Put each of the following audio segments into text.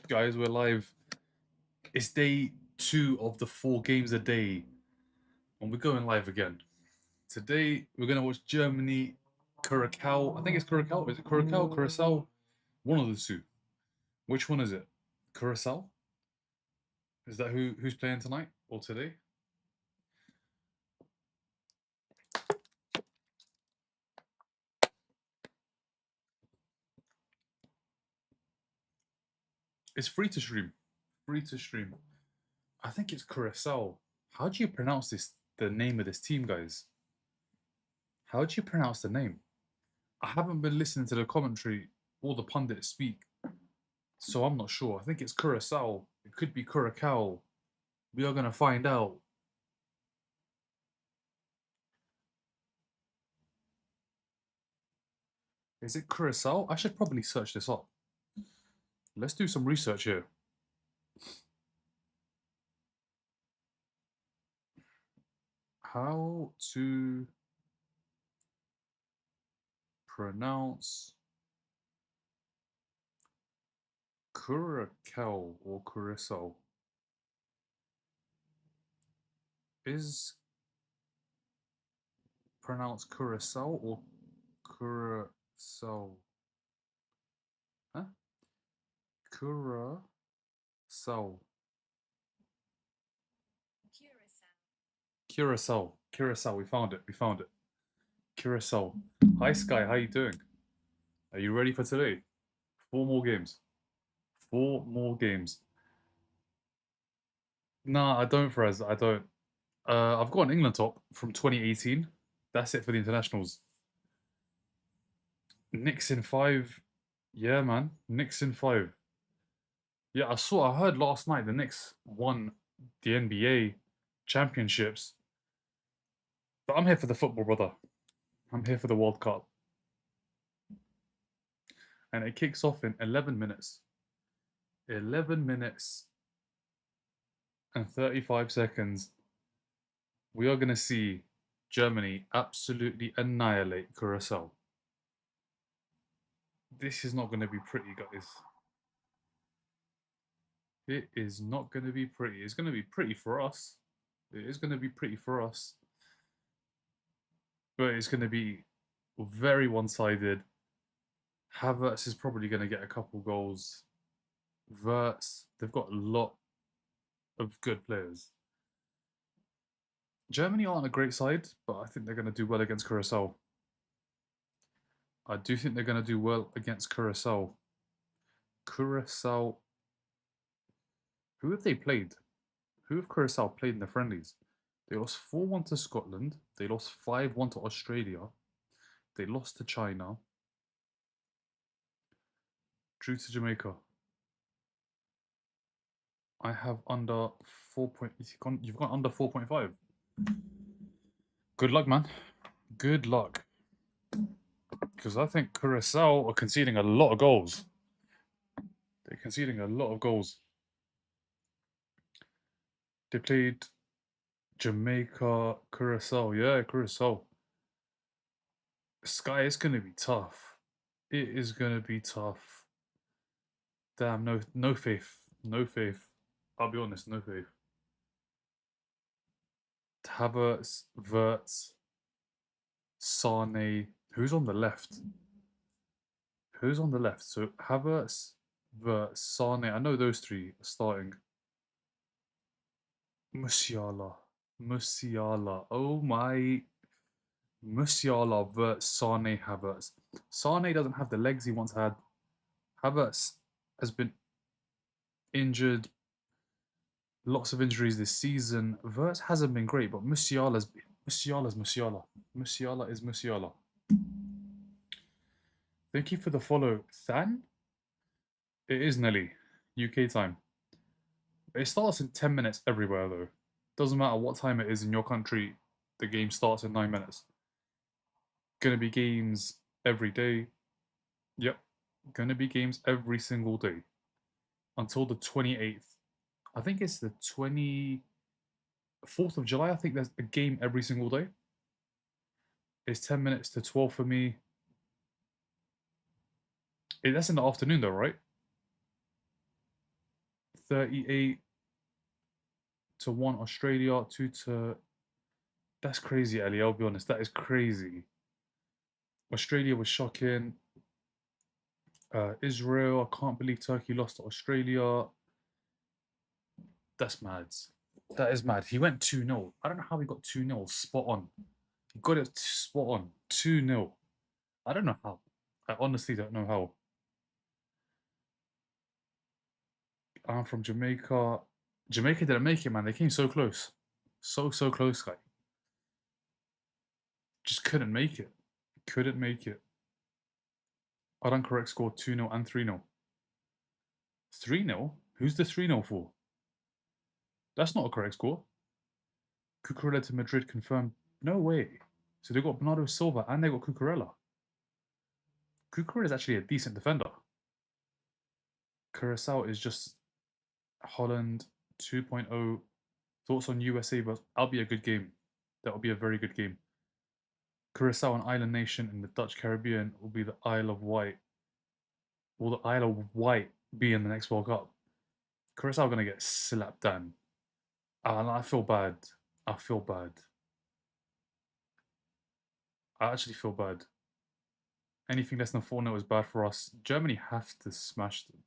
Guys, we're live. It's day 2 of the 4 games a day, and we're going live again. Today, we're going to watch Germany, Curacao. I think it's Curacao. Is it Curacao? Curacao? One of the two. Which one is it? Curacao? Is that who's playing tonight or today? It's free to stream. Free to stream. I think it's Curacao. How do you pronounce this? The name of this team, guys? How do you pronounce the name? I haven't been listening to the commentary or the pundits speak, so I'm not sure. I think it's Curacao. It could be Curacao. We are going to find out. Is it Curacao? I should probably search this up. Let's do some research here. How to pronounce Curacao or Curacao? Is pronounced Curacao or Curacao? Huh? Curacao. Curacao. Curacao. We found it. We found it. Curacao. Hi Sky, how you doing? Are you ready for today? 4 more games. 4 more games. Nah, I don't, Fres. I don't. I've got an England top from 2018. That's it for the internationals. Knicks in 5. Yeah, man. Knicks in 5. Yeah, I heard last night the Knicks won the NBA championships. But I'm here for the football, brother. I'm here for the World Cup. And it kicks off in 11 minutes. 11 minutes and 35 seconds. We are going to see Germany absolutely annihilate Curacao. This is not going to be pretty, guys. It is not going to be pretty. It's going to be pretty for us. It is going to be pretty for us. But it's going to be very one-sided. Havertz is probably going to get a couple goals. Verts, they've got a lot of good players. Germany aren't a great side, but I think they're going to do well against Curacao. I do think they're going to do well against Curacao. Curacao. Who have they played? Who have Curacao played in the friendlies? They lost 4-1 to Scotland. They lost 5-1 to Australia. They lost to China. Drew to Jamaica. I have under 4 point. You've gone under 4.5. Good luck, man. Good luck. Because I think Curacao are conceding a lot of goals. They're conceding a lot of goals. They played Jamaica, Curacao. Yeah, Curacao. Sky is going to be tough. It is going to be tough. Damn, no faith. No faith. I'll be honest, no faith. Havertz, Verts, Sane. Who's on the left? Who's on the left? So Havertz, Verts, Sane. I know those three are starting. Musiala. Musiala. Oh my. Musiala, Verts, Sane, Havertz. Sane doesn't have the legs he once had. Havertz has been injured. Lots of injuries this season. Verts hasn't been great, but Musiala's Musiala. Musiala is Musiala. Thank you for the follow, Than. It is Nelly, UK time. It starts in 10 minutes everywhere, though. Doesn't matter what time it is in your country, the game starts in 9 minutes. Gonna be games every day. Yep, gonna be games every single day until the 28th. I think it's the 24th of July. I think there's a game every single day. It's 10 minutes to 12 for me. That's in the afternoon, though, right? 38 to 1 Australia, 2 to. That's crazy, Ali. I'll be honest. That is crazy. Australia was shocking. Israel, I can't believe Turkey lost to Australia. That's mad. That is mad. He went 2-0. I don't know how he got 2-0. Spot on. He got it spot on. 2-0. I don't know how. I honestly don't know how. I'm from Jamaica. Jamaica didn't make it, man. They came so close. So close, guy. Just couldn't make it. Couldn't make it. I done correct score 2-0 and 3-0. 3-0? Who's the 3-0 for? That's not a correct score. Cucurella to Madrid confirmed. No way. So they got Bernardo Silva and they got Cucurella. Cucurella is actually a decent defender. Curacao is just Holland 2.0. Thoughts on USA, but that'll be a good game. That'll be a very good game. Curacao, an island nation in the Dutch Caribbean, will be the Isle of Wight. Will the Isle of Wight be in the next World Cup? Curacao are going to get slapped down. I feel bad. I feel bad. I actually feel bad. Anything less than 4-0 is bad for us. Germany have to smash them.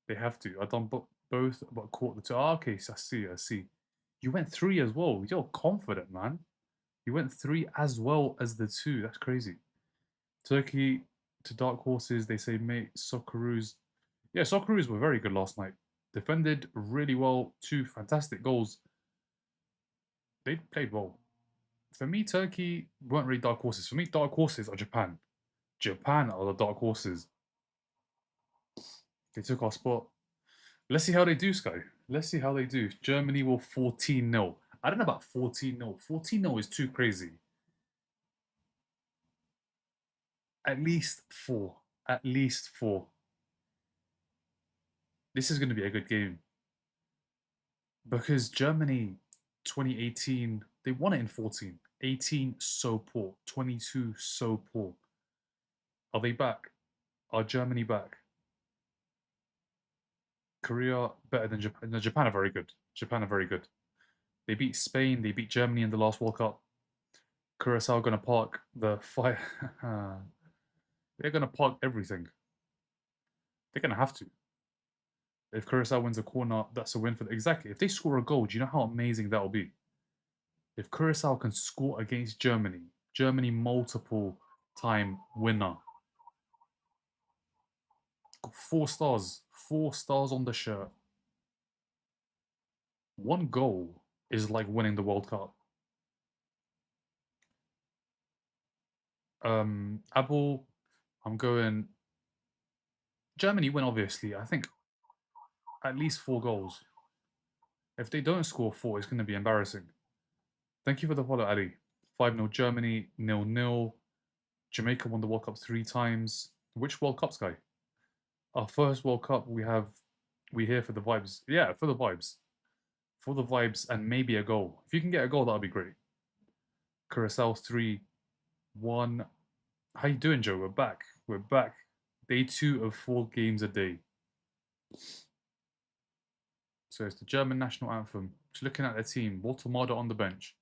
They have to. I've done both, but caught the two. Oh, okay, so I see. You went 3 as well. You're confident, man. You went 3 as well as the 2. That's crazy. Turkey to dark horses. They say, mate, Socceroos. Yeah, Socceroos were very good last night. Defended really well. 2 fantastic goals. They played well. For me, Turkey weren't really dark horses. For me, dark horses are Japan. Japan are the dark horses. They took our spot. Let's see how they do, Sky. Let's see how they do. Germany will 14-0. I don't know about 14-0. 14-0 is too crazy. At least 4. At least 4. This is going to be a good game. Because Germany 2018, they won it in 14. 18, so poor. 22, so poor. Are they back? Are Germany back? Korea better than Japan. No, Japan are very good. Japan are very good. They beat Spain. They beat Germany in the last World Cup. Curacao going to park the fire. They're going to park everything. They're going to have to. If Curacao wins a corner, that's a win for them. Exactly. If they score a goal, do you know how amazing that will be? If Curacao can score against Germany, Germany multiple time winner. 4 stars. 4 stars on the shirt. 1 goal is like winning the World Cup. Apple, I'm going Germany win, obviously. I think at least 4 goals. If they don't score 4, it's going to be embarrassing. Thank you for the follow, Ali. 5-0 Germany, 0-0. Jamaica won the World Cup 3 times. Which World Cups, guy? Our first World Cup, we here for the vibes. Yeah, for the vibes. For the vibes and maybe a goal. If you can get a goal, that would be great. Curacao 3-1. How you doing, Joe? We're back. We're back. Day 2 of 4 games a day. So it's the German national anthem. Just looking at their team. Walter on the bench.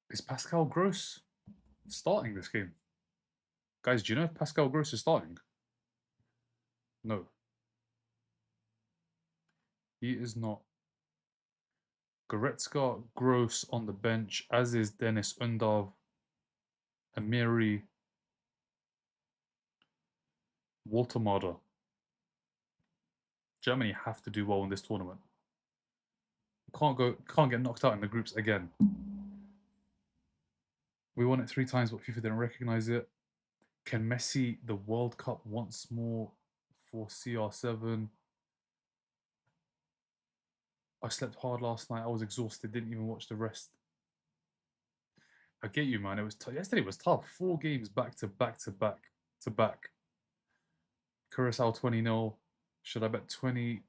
Is Pascal Gross starting this game? Guys, do you know if Pascal Gross is starting? No. He is not. Goretzka, Gross on the bench, as is Dennis Undav, Amiri, Walter. Germany have to do well in this tournament. Can't get knocked out in the groups again. We won it 3 times, but FIFA didn't recognize it. Can Messi the World Cup once more for CR7? I slept hard last night. I was exhausted. Didn't even watch the rest. I get you, man. It was yesterday was tough. 4 games back to back to back to back. Curacao 20-0. Should I bet $20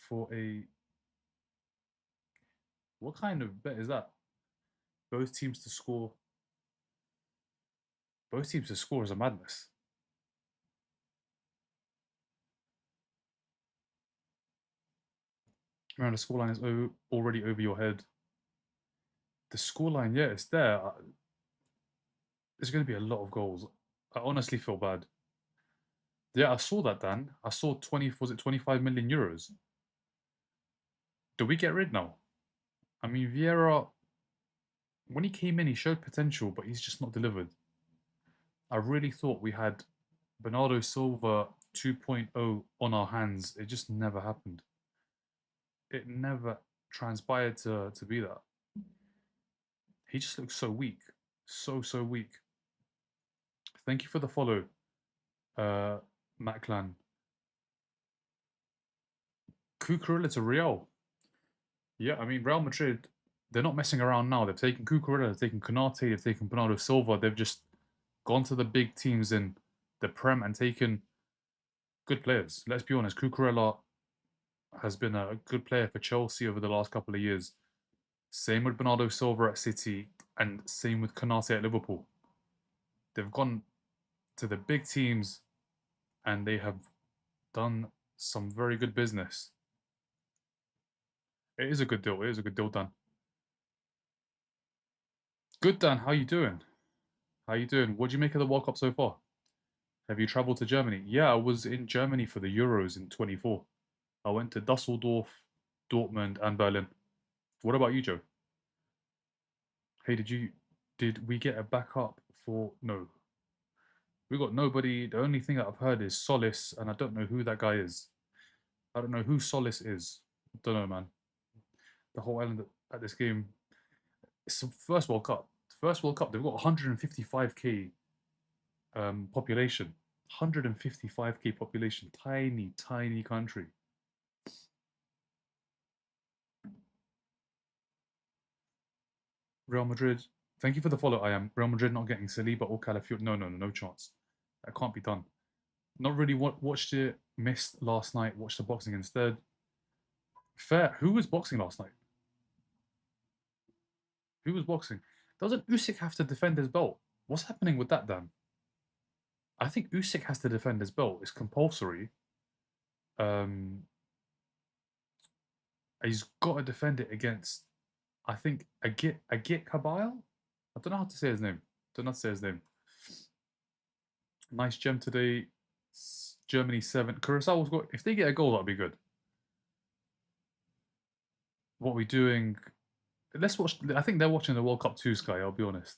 for a... What kind of bet is that? Both teams to score. Both teams' scores are madness. Remember, the scoreline is already over your head. The scoreline, yeah, it's there. There's going to be a lot of goals. I honestly feel bad. Yeah, I saw that, Dan. I saw 20, was it 25 million euros? Do we get rid now? I mean, Vieira, when he came in, he showed potential, but he's just not delivered. I really thought we had Bernardo Silva 2.0 on our hands. It just never happened. It never transpired to be that. He just looks so weak. So weak. Thank you for the follow, Maclan. Cucurella to Real. Yeah, I mean, Real Madrid, they're not messing around now. They've taken Cucurella, they've taken Konate, they've taken Bernardo Silva. They've just gone to the big teams in the Prem and taken good players. Let's be honest, Cucurella has been a good player for Chelsea over the last couple of years. Same with Bernardo Silva at City, and same with Konate at Liverpool. They've gone to the big teams and they have done some very good business. It is a good deal. It is a good deal, Dan. Good, Dan. How you doing? How you doing? What do you make of the World Cup so far? Have you traveled to Germany? Yeah, I was in Germany for the Euros in 24. I went to Dusseldorf, Dortmund, and Berlin. What about you, Joe? Hey, did we get a backup for no? We got nobody. The only thing that I've heard is Solis, and I don't know who that guy is. I don't know who Solis is. Don't know, man. The whole island at this game. It's the first World Cup. First World Cup. They've got 155k population. 155k population. Tiny, tiny country. Real Madrid. Thank you for the follow. I am Real Madrid not getting Saliba or Calafiori. No chance. That can't be done. Not really watched it. Missed last night. Watched the boxing instead. Fair. Who was boxing last night? Who was boxing? Doesn't Usyk have to defend his belt? What's happening with that, Dan? I think Usyk has to defend his belt. It's compulsory. Um, he's got to defend it against, I think, Agit Kabile. I don't know how to say his name. Don't know how to say his name. Nice gem today. Germany 7. Curaçao's got. If they get a goal, that'll be good. What are we doing? Let's watch. I think they're watching the World Cup too, Sky. I'll be honest.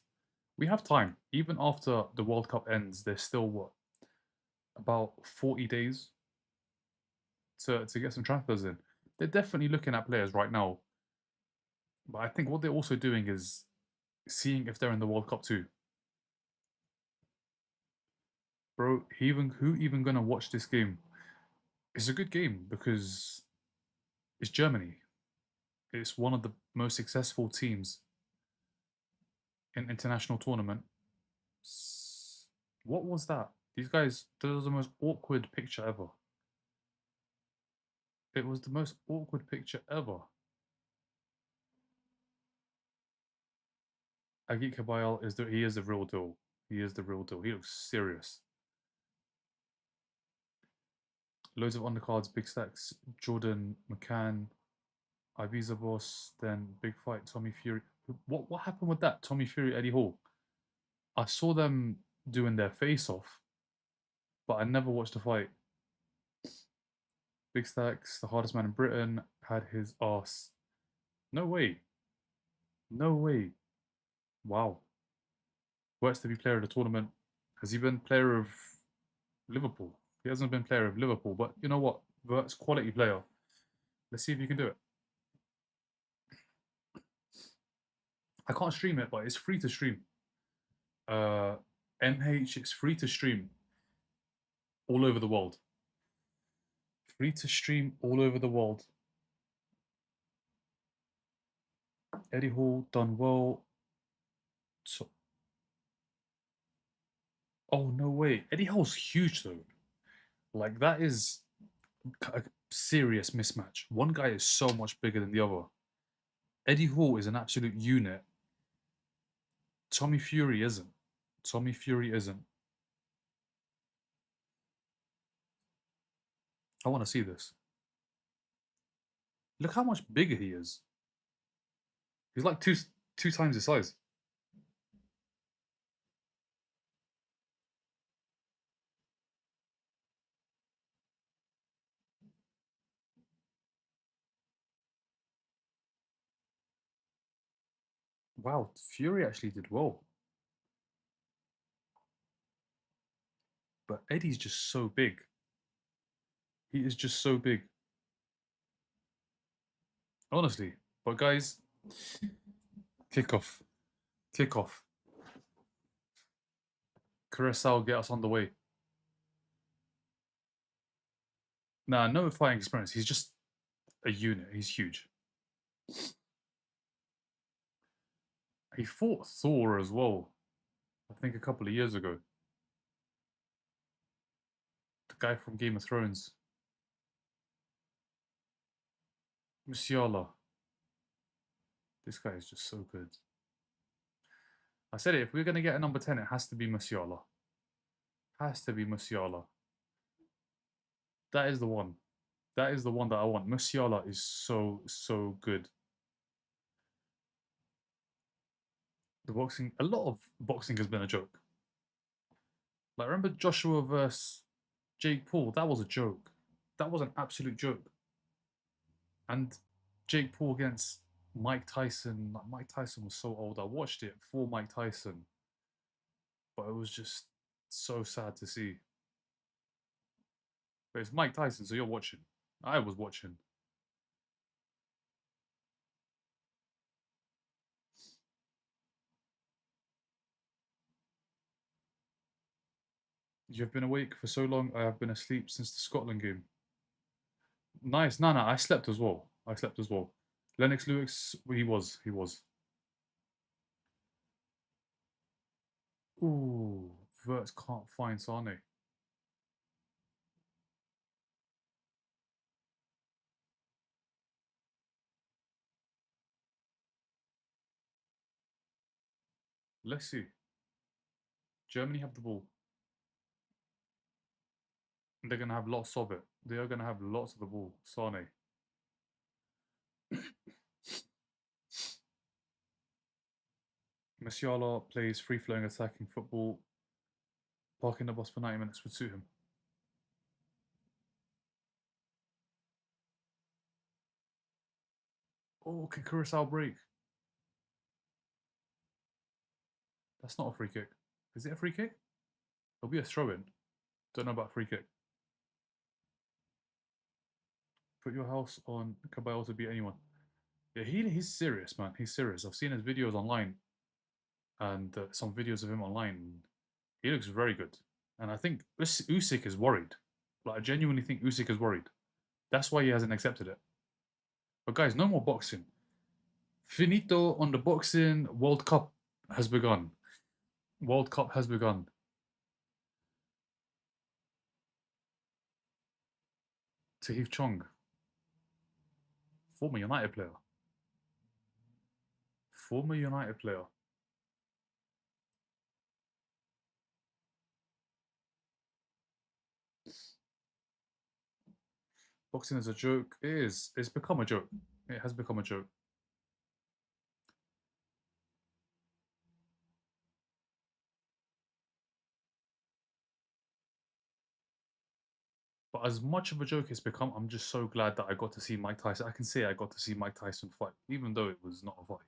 We have time. Even after the World Cup ends, there's still what? About 40 days to get some transfers in. They're definitely looking at players right now. But I think what they're also doing is seeing if they're in the World Cup too. Bro, who even gonna watch this game? It's a good game because it's Germany. It's one of the most successful teams in international tournament. What was that? These guys, that was the most awkward picture ever. It was the most awkward picture ever. Agit Kabayal he is the real deal. He is the real deal. He looks serious. Loads of undercards, big stacks. Jordan, McCann, Ibiza Boss, then big fight, Tommy Fury. What happened with that? Tommy Fury, Eddie Hall. I saw them doing their face off, but I never watched the fight. Big Stacks, the hardest man in Britain, had his ass. No way. No way. Wow. Worst to be player of the tournament. Has he been player of Liverpool? He hasn't been player of Liverpool, but you know what? Vert's quality player. Let's see if you can do it. I can't stream it, but it's free to stream. MH, it's free to stream all over the world. Free to stream all over the world. Eddie Hall done well. So, oh no way! Eddie Hall's huge though. Like that is a serious mismatch. One guy is so much bigger than the other. Eddie Hall is an absolute unit. Tommy Fury isn't. Tommy Fury isn't. I want to see this. Look how much bigger he is. He's like two times the size. Wow, Fury actually did well. But Eddie's just so big. He is just so big. Honestly. But guys, kickoff. Kickoff. Curacao get us on the way. Nah, no fighting experience. He's just a unit. He's huge. He fought Thor as well. I think a couple of years ago. The guy from Game of Thrones. Musiala. This guy is just so good. I said it, if we're going to get a number 10, it has to be Musiala. Has to be Musiala. That is the one. That is the one that I want. Musiala is so good. The boxing, a lot of boxing has been a joke. Like, remember Joshua versus Jake Paul? That was a joke. That was an absolute joke. And Jake Paul against Mike Tyson. Like, Mike Tyson was so old. I watched it for Mike Tyson, but it was just so sad to see. But it's Mike Tyson, so you're watching. I was watching. You've been awake for so long. I have been asleep since the Scotland game. Nice. No, no, I slept as well. I slept as well. Lennox Lewis, he was. He was. Ooh, Verts can't find Sane. Let's see. Germany have the ball. They're going to have lots of it. They are going to have lots of the ball. Sane. Musiala plays free-flowing attacking football. Parking the bus for 90 minutes would suit him. Oh, can Curacao break? That's not a free kick. Is it a free kick? It'll be a throw-in. Don't know about free kick. Put your house on Cabal to beat anyone. Yeah, he's serious, man. He's serious. I've seen his videos online and some videos of him online. He looks very good. And I think Usyk is worried. Like, I genuinely think Usyk is worried. That's why he hasn't accepted it. But guys, no more boxing. Finito on the boxing. World Cup has begun. World Cup has begun. Tahith Chong, former United player. Former United player. Boxing is a joke. It is. It's become a joke. It has become a joke. But as much of a joke it's become, I'm just so glad that I got to see Mike Tyson. I can say I got to see Mike Tyson fight, even though it was not a fight.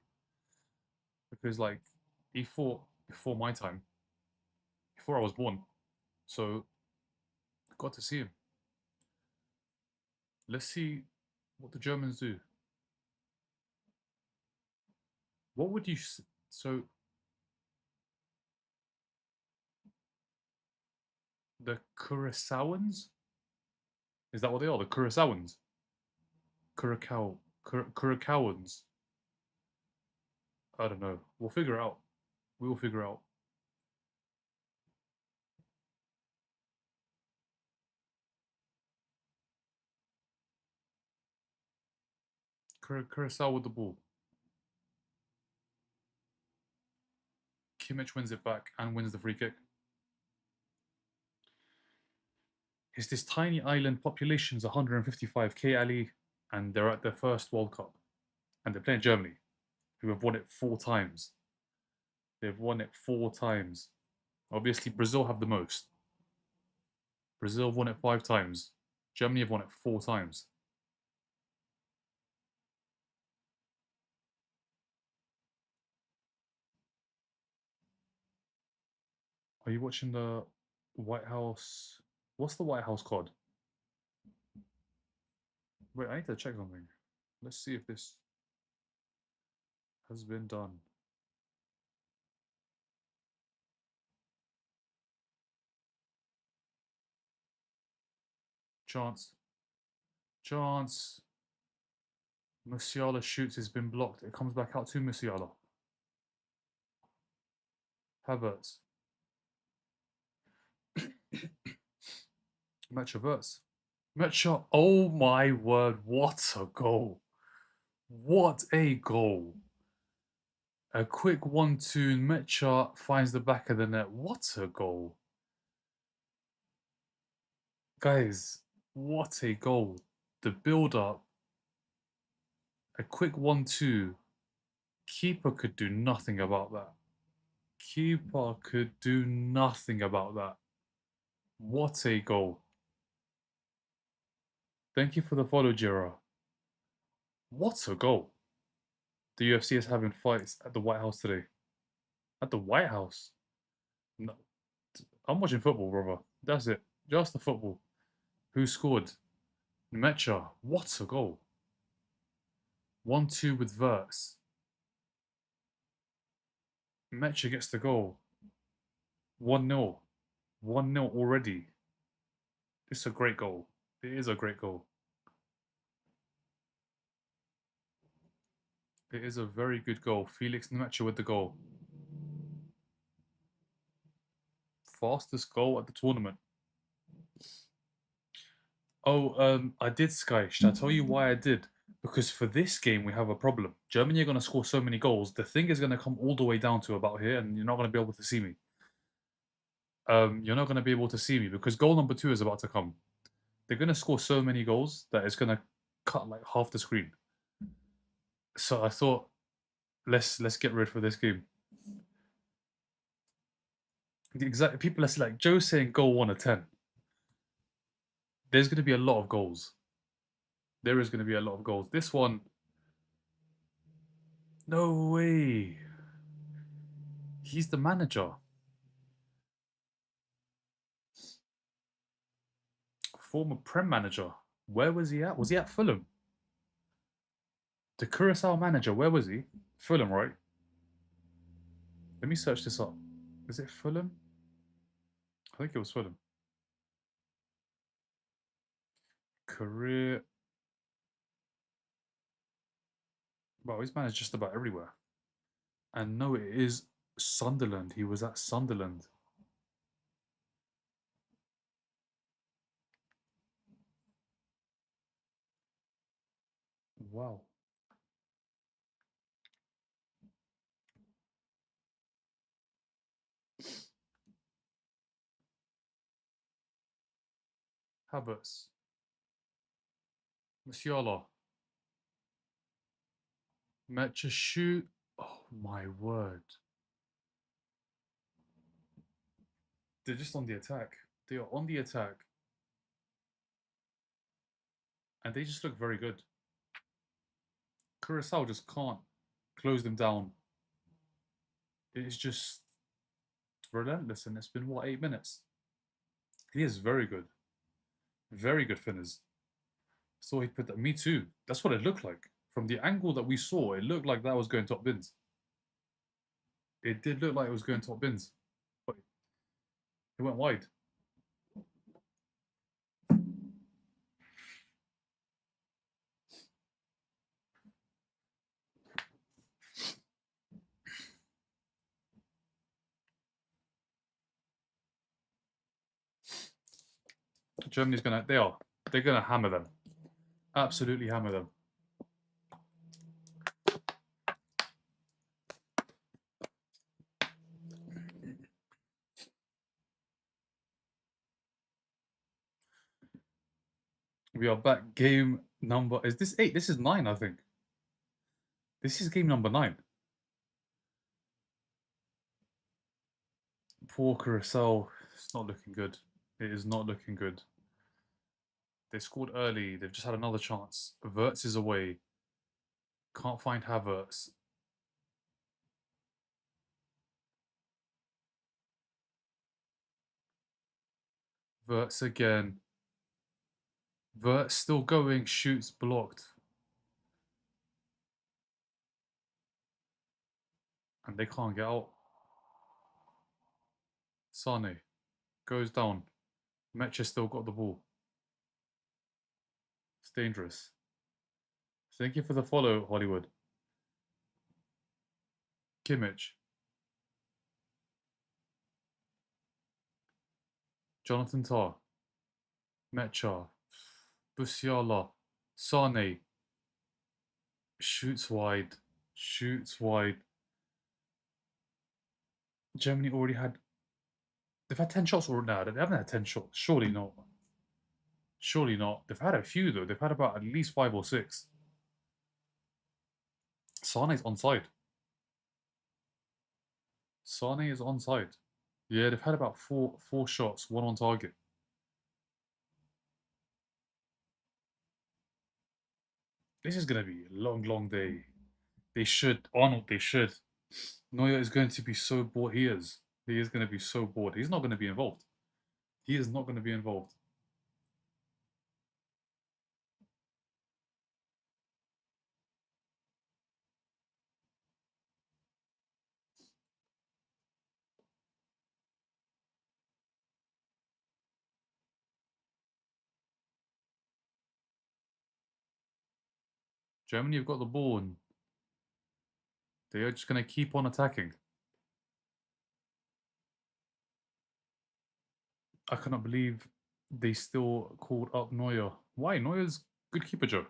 Because, like, he fought before my time, before I was born. So, I got to see him. Let's see what the Germans do. What would you. So, the Curaçaoans? Is that what they are? The Curaçaoans? Curacao. Curacaoans? I don't know. We'll figure it out. We will figure out. Curacao with the ball. Kimmich wins it back and wins the free kick. It's this tiny island, population's 155k, Ali, and they're at their first World Cup. And they're playing Germany, who have won it 4 times. They've won it 4 times. Obviously, Brazil have the most. Brazil have won it 5 times. Germany have won it 4 times. Are you watching the White House? What's the White House called? Wait, I need to check something. Let's see if this has been done. Chance. Chance. Musiala shoots, has been blocked. It comes back out to Musiala. Havertz. Match reverse. Metcha. Oh my word. What a goal. What a goal. A quick 1-2. Metcha finds the back of the net. What a goal. Guys, what a goal. The build up. A quick 1-2. Keeper could do nothing about that. Keeper could do nothing about that. What a goal. Thank you for the follow, Jira. What a goal. The UFC is having fights at the White House today. At the White House? No, I'm watching football, brother. That's it. Just the football. Who scored? Mecha. What a goal. 1-2 with Verts. Mecha gets the goal. 1-0. 1-0 already. It's a great goal. It is a great goal. It is a very good goal. Felix Mecha with the goal. Fastest goal at the tournament. Oh, I did, Sky. Should I tell you why I did? Because for this game, we have a problem. Germany are going to score so many goals. The thing is going to come all the way down to about here, and you're not going to be able to see me. You're not going to be able to see me because goal number 2 is about to come. They're going to score so many goals that it's going to cut like half the screen. So I thought, let's get rid for this game. Exactly. People are like Joe saying goal 1 of 10. There's going to be a lot of goals. There is going to be a lot of goals. This one, no way. He's the manager. Former Prem manager. Where was he at? Was he at Fulham? The Curacao manager, where was he? Fulham, right? Let me search this up. Is it Fulham? I think it was Fulham. Career. Well, he's managed just about everywhere. And no, it is Sunderland. He was at Sunderland. Wow. Havertz. Musiala. Match a shoot. Oh my word. They're just on the attack. They are on the attack. And they just look very good. Curacao just can't close them down. It's just relentless, and it's been, what, 8 minutes? He is very good. Very good finners. So he put that. Me too. That's what it looked like. From the angle that we saw, it looked like that was going top bins. It did look like it was going top bins. But it went wide. Germany's gonna, they're gonna hammer them. Absolutely hammer them. We are back. Game number... Is this 8? This is 9, I think. This is game number 9. Poor CURACAO. It's not looking good. It is not looking good. They scored early. They've just had another chance. Verts is away. Can't find Havertz. Verts again. Verts still going. Shoots blocked. And they can't get out. Sane goes down. Metcha still got the ball. It's dangerous. Thank you for the follow, Hollywood. Kimmich. Jonathan Tah. Metcha. Musiala. Sane. Shoots wide. Shoots wide. Germany already had... They've had 10 shots already now. They haven't had 10 shots. Surely not. Surely not. They've had a few, though. They've had about at least 5 or 6. Sane's onside. Sane is onside. Yeah, they've had about four shots, 1 on target. This is going to be a long, long day. They should. Arnold, they should. Neuer is going to be so bored. He is. He is going to be so bored. He's not going to be involved. He is not going to be involved. Germany have got the ball and they are just going to keep on attacking. I cannot believe they still called up Neuer. Why? Neuer's good keeper, Joe.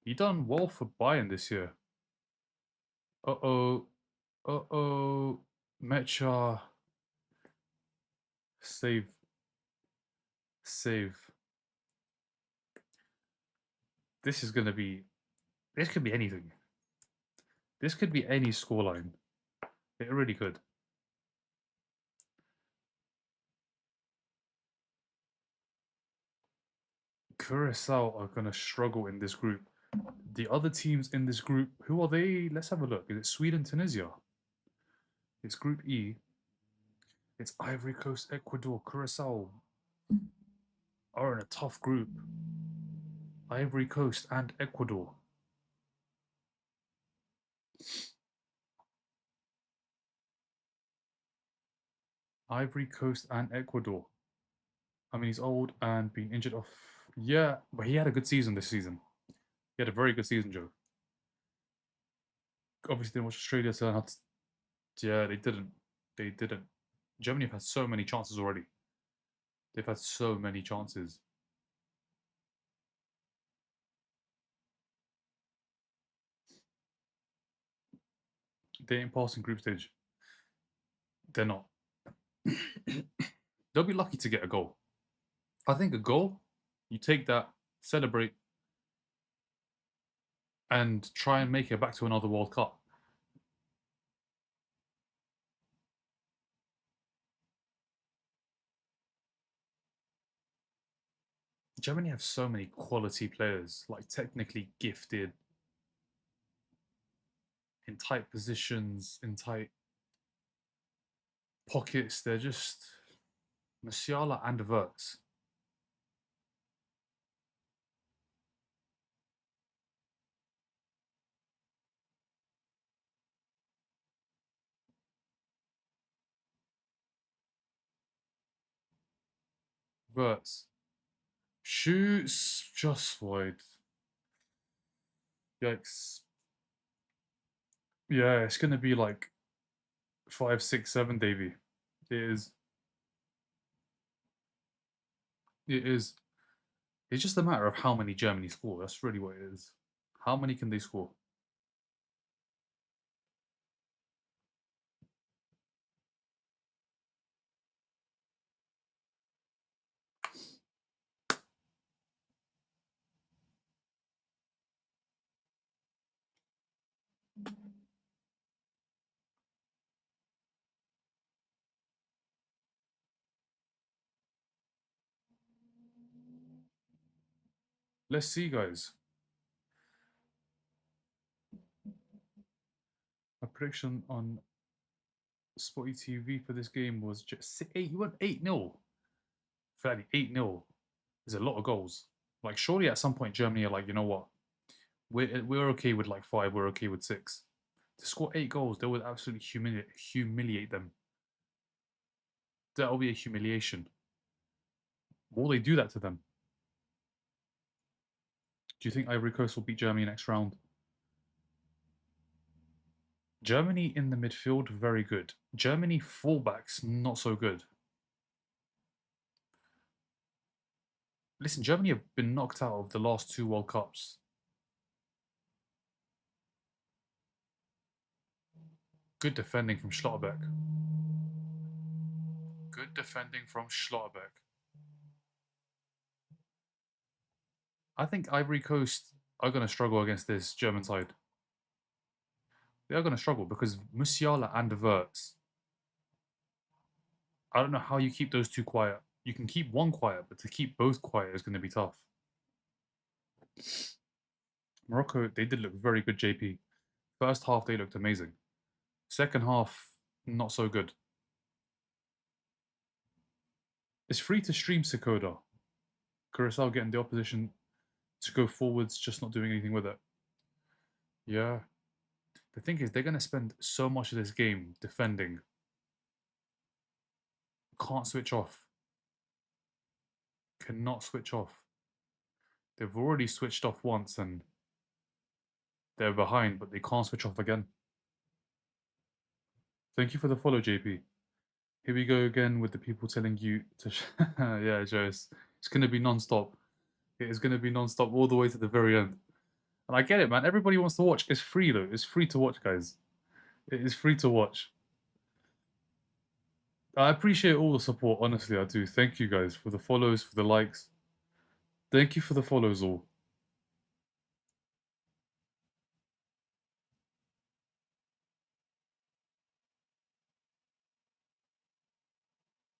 He done well for Bayern this year. Uh-oh. Uh-oh. Mecha. Save. Save. This is going to be... This could be anything. This could be any scoreline. It really could. Curacao are going to struggle in this group. The other teams in this group, who are they? Let's have a look. Is it Sweden, Tunisia? It's Group E. It's Ivory Coast, Ecuador, Curacao are in a tough group. Ivory Coast and Ecuador. Ivory Coast and Ecuador. I mean, he's old and being injured off. Yeah, but he had a good season this season. He had a very good season, Joe. Obviously, didn't watch Australia, so had to... Yeah, they didn't. They didn't. Germany have had so many chances already. They've had so many chances. They ain't passing group stage. They're not. They'll be lucky to get a goal. I think a goal, you take that, celebrate, and try and make it back to another World Cup. Germany have so many quality players, like technically gifted, in tight positions, in tight pockets. They're just Musiala and Verts. Verts shoots just wide. Yikes. Yeah, it's gonna be like 5, 6, 7, Davy. It is. It is. It's just a matter of how many Germany score. That's really what it is. How many can they score? Let's see, guys. My prediction on Spotty TV for this game was just 8. You went 8-0. Fairly 8-0. There's a lot of goals. Like, surely at some point Germany are like, you know what? We're okay with like 5. We're okay with 6. To score 8 goals, they would absolutely humiliate them. That'll be a humiliation. Will they do that to them? Do you think Ivory Coast will beat Germany next round? Germany in the midfield, very good. Germany fullbacks, not so good. Listen, Germany have been knocked out of the last 2 World Cups. Good defending from Schlotterbeck. Good defending from Schlotterbeck. I think Ivory Coast are going to struggle against this German side. They are going to struggle because Musiala and Wirtz. I don't know how you keep those 2 quiet. You can keep one quiet, but to keep both quiet is going to be tough. Morocco, they did look very good, JP. First half, they looked amazing. Second half, not so good. It's free to stream Sekoda. Curacao getting the opposition to go forwards, just not doing anything with it. Yeah. The thing is, they're going to spend so much of this game defending. Can't switch off. Cannot switch off. They've already switched off once and they're behind, but they can't switch off again. Thank you for the follow, JP. Here we go again with the people telling you to... yeah, Joe, it's going to be non-stop. It is going to be non-stop all the way to the very end. And I get it, man. Everybody wants to watch. It's free, though. It's free to watch, guys. It is free to watch. I appreciate all the support, honestly, I do. Thank you, guys, for the follows, for the likes. Thank you for the follows, all.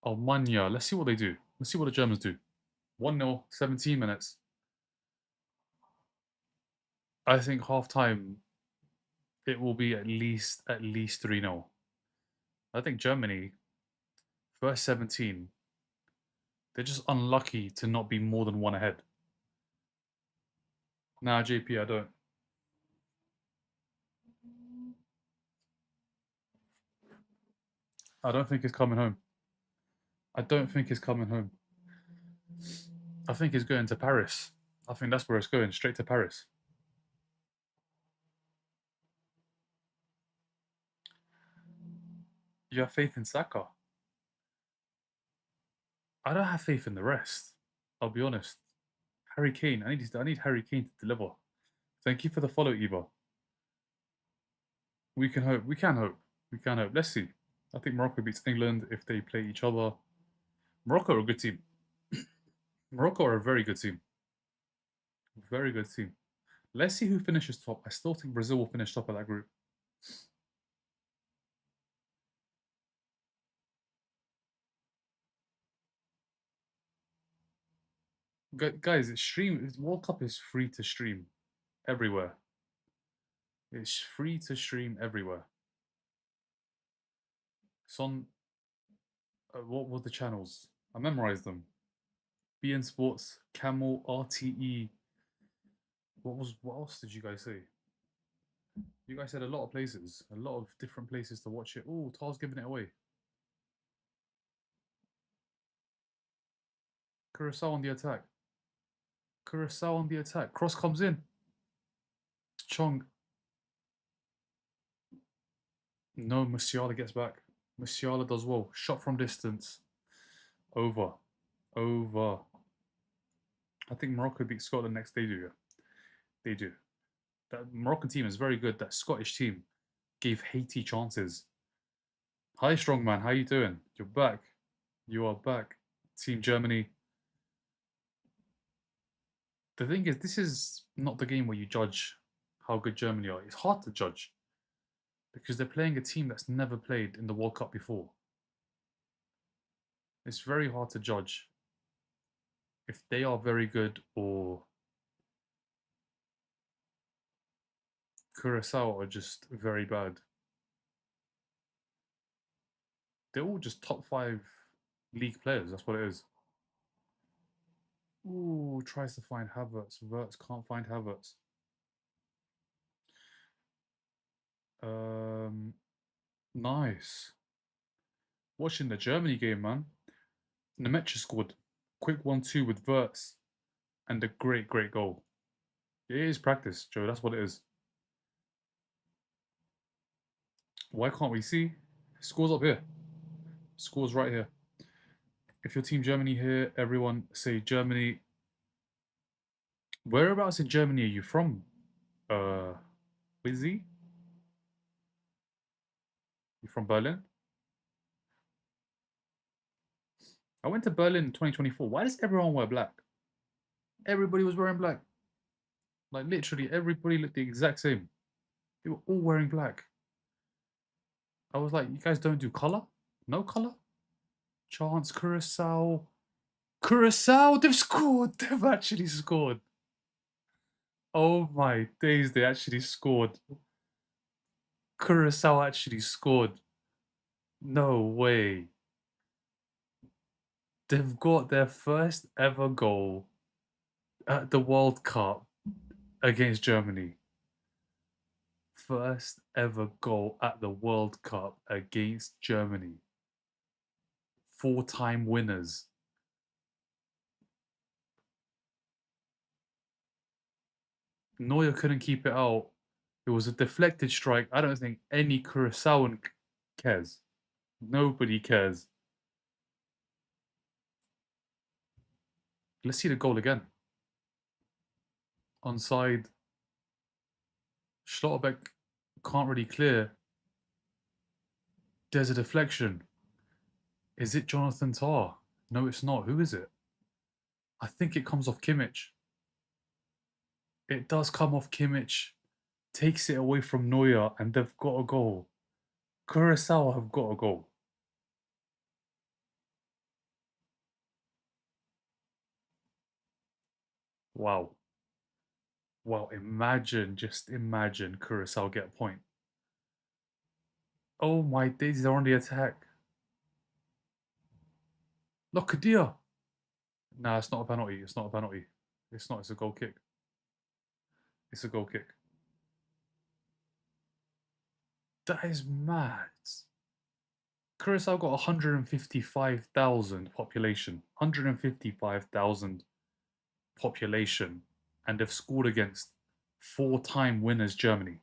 Almanya. Let's see what they do. Let's see what the Germans do. 1-0, 17 minutes. I think half-time, it will be at least 3-0. I think Germany, first 17, they're just unlucky to not be more than 1 ahead. Nah, JP, I don't. I don't think it's coming home. I don't think it's coming home. I think it's going to Paris. I think that's where it's going, straight to Paris. You have faith in Saka? I don't have faith in the rest. I'll be honest. Harry Kane. I need Harry Kane to deliver. Thank you for the follow, Eva. We can hope. We can hope. We can hope. Let's see. I think Morocco beats England if they play each other. Morocco are a good team. Morocco are a very good team. Very good team. Let's see who finishes top. I still think Brazil will finish top of that group. Guys, World Cup is free to stream everywhere. It's free to stream everywhere. It's on. What were the channels? I memorized them. BN Sports, Camel, RTE. What else did you guys say? You guys said a lot of places, a lot of different places to watch it. Oh, Tar's giving it away. Curacao on the attack. Curacao on the attack. Cross comes in. Chong. No, Musiala gets back. Musiala does well. Shot from distance. Over. Over. I think Morocco beat Scotland next. They do. They do. That Moroccan team is very good. That Scottish team gave Haiti chances. Hi, strongman. How you doing? You're back. You are back. Team Germany. The thing is, this is not the game where you judge how good Germany are. It's hard to judge because they're playing a team that's never played in the World Cup before. It's very hard to judge if they are very good or Curacao are just very bad. They're all just top 5 league players. That's what it is. Ooh, tries to find Havertz. Verts can't find Havertz. Um, nice. Watching the Germany game, man. Nemecha scored. Quick 1-2 with Verts and a great, great goal. It is practice, Joe. That's what it is. Why can't we see? Scores up here. Scores right here. If your team Germany here, everyone say Germany. Whereabouts in Germany are you from? Wizzy? You from Berlin? I went to Berlin in 2024. Why does everyone wear black? Everybody was wearing black. Like literally everybody looked the exact same. They were all wearing black. I was like, you guys don't do color? No color? Chance, Curacao. Curacao, they've scored. They've actually scored. Oh my days, they actually scored. Curacao actually scored. No way. They've got their first ever goal at the World Cup against Germany. First ever goal at the World Cup against Germany. 4-time winners. Neuer couldn't keep it out. It was a deflected strike. I don't think any Curaçaoan cares. Nobody cares. Let's see the goal again. Onside. Schlotterbeck can't really clear. There's a deflection. Is it Jonathan Tah? No, it's not. Who is it? I think it comes off Kimmich. It does come off Kimmich. Takes it away from Neuer, and they've got a goal. Curaçao have got a goal. Wow. Wow, just imagine Curaçao get a point. Oh my days, they're on the attack. Look, Kadir. Nah, it's not a penalty. It's not a penalty. It's not. It's a goal kick. It's a goal kick. That is mad. Curaçao got 155,000 population. 155,000 population. And they've scored against 4-time winners Germany.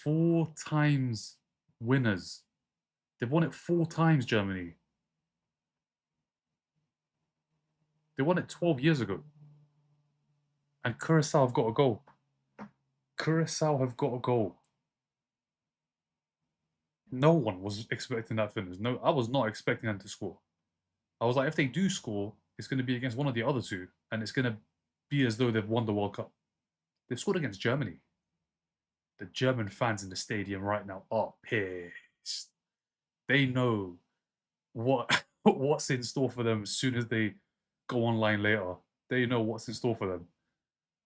4 times winners. They've won it 4 times, Germany. They won it 12 years ago. And Curaçao have got a goal. Curaçao have got a goal. No one was expecting that finish. No, I was not expecting them to score. I was like, if they do score, it's going to be against one of the other two, and it's going to be as though they've won the World Cup. They've scored against Germany. The German fans in the stadium right now are pissed. They know what what's in store for them as soon as they go online later. They know what's in store for them.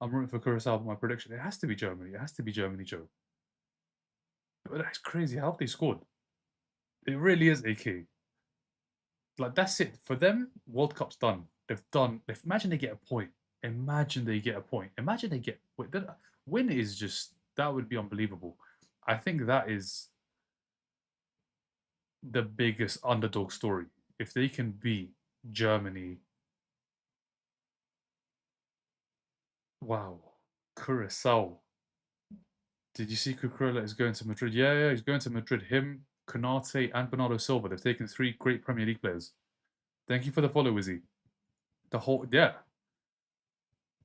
I'm rooting for Curacao, but my prediction, it has to be Germany. It has to be Germany, Joe. But that's crazy. How have they scored? It really is AK. Like, that's it. For them, World Cup's done. They've done. Imagine they get a point. Imagine they get a point. Imagine they get. Win is just. That would be unbelievable. I think that is the biggest underdog story. If they can beat Germany. Wow. Curacao. Did you see Cucurella is going to Madrid? Yeah, he's going to Madrid. Him, Konate, and Bernardo Silva. They've taken 3 great Premier League players. Thank you for the follow, Izzy. The whole, yeah.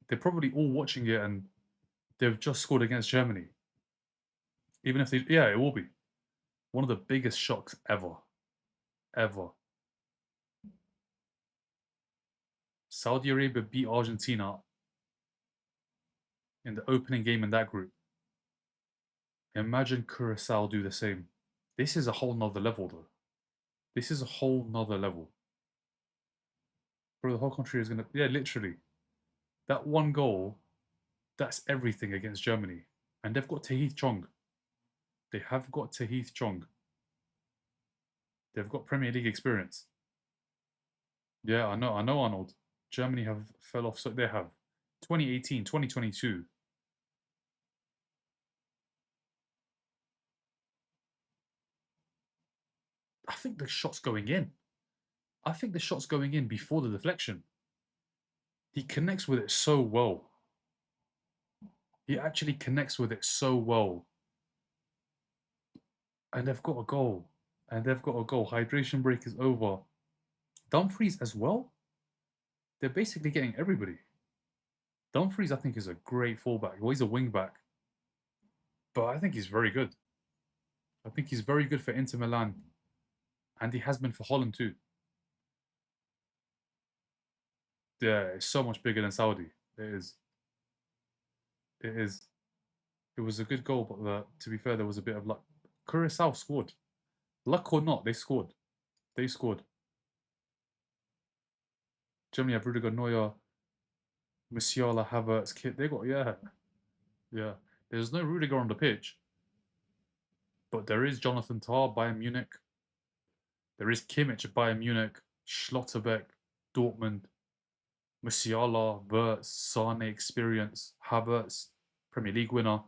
They're probably all watching it and they've just scored against Germany. Even if they, yeah, it will be one of the biggest shocks ever. Ever. Saudi Arabia beat Argentina in the opening game in that group. Imagine Curacao do the same. This is a whole nother level, though. This is a whole nother level. Bro, the whole country is going to, yeah, literally. That one goal, that's everything against Germany. And they've got Tahith Chong. They have got Tahith Chong. They've got Premier League experience. Yeah, I know Arnold. Germany have fell off, so they have. 2018, 2022. I think the shot's going in. I think the shot's going in before the deflection. He connects with it so well. He actually connects with it so well. And they've got a goal. And they've got a goal. Hydration break is over. Dumfries as well? They're basically getting everybody. Dumfries, I think, is a great fullback. Well, he's a wing back. But I think he's very good. I think he's very good for Inter Milan. And he has been for Holland too. Yeah, it's so much bigger than Saudi. It is. It is. It was a good goal, but to be fair, there was a bit of luck. Curacao scored. Luck or not, they scored. They scored. Germany have Rudiger, Neuer, Musiala, Havertz, Kit. They got, yeah. Yeah. There's no Rudiger on the pitch, but there is Jonathan Tah, Bayern Munich. There is Kimmich at Bayern Munich, Schlotterbeck, Dortmund, Musiala, Wirtz, Sane experience, Havertz, Premier League winner.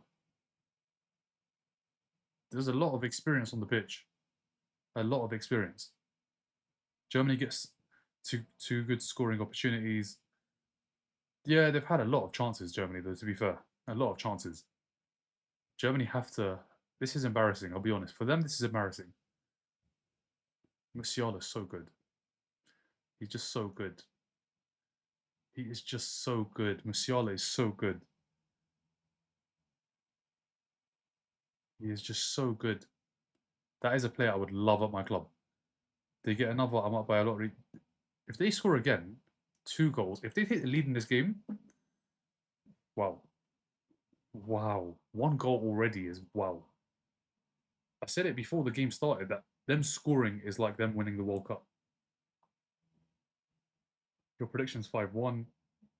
There's a lot of experience on the pitch. A lot of experience. Germany gets two good scoring opportunities. Yeah, they've had a lot of chances, Germany, though, to be fair. A lot of chances. Germany have to... This is embarrassing, I'll be honest. For them, this is embarrassing. Musiala is so good. He's just so good. He is just so good. Musiala is so good. He is just so good. That is a player I would love at my club. They get another, I'm up by a lot. If they score again, 2 goals. If they take the lead in this game, wow. Wow. 1 goal already is wow. I said it before the game started that them scoring is like them winning the World Cup. Your prediction's 5-1.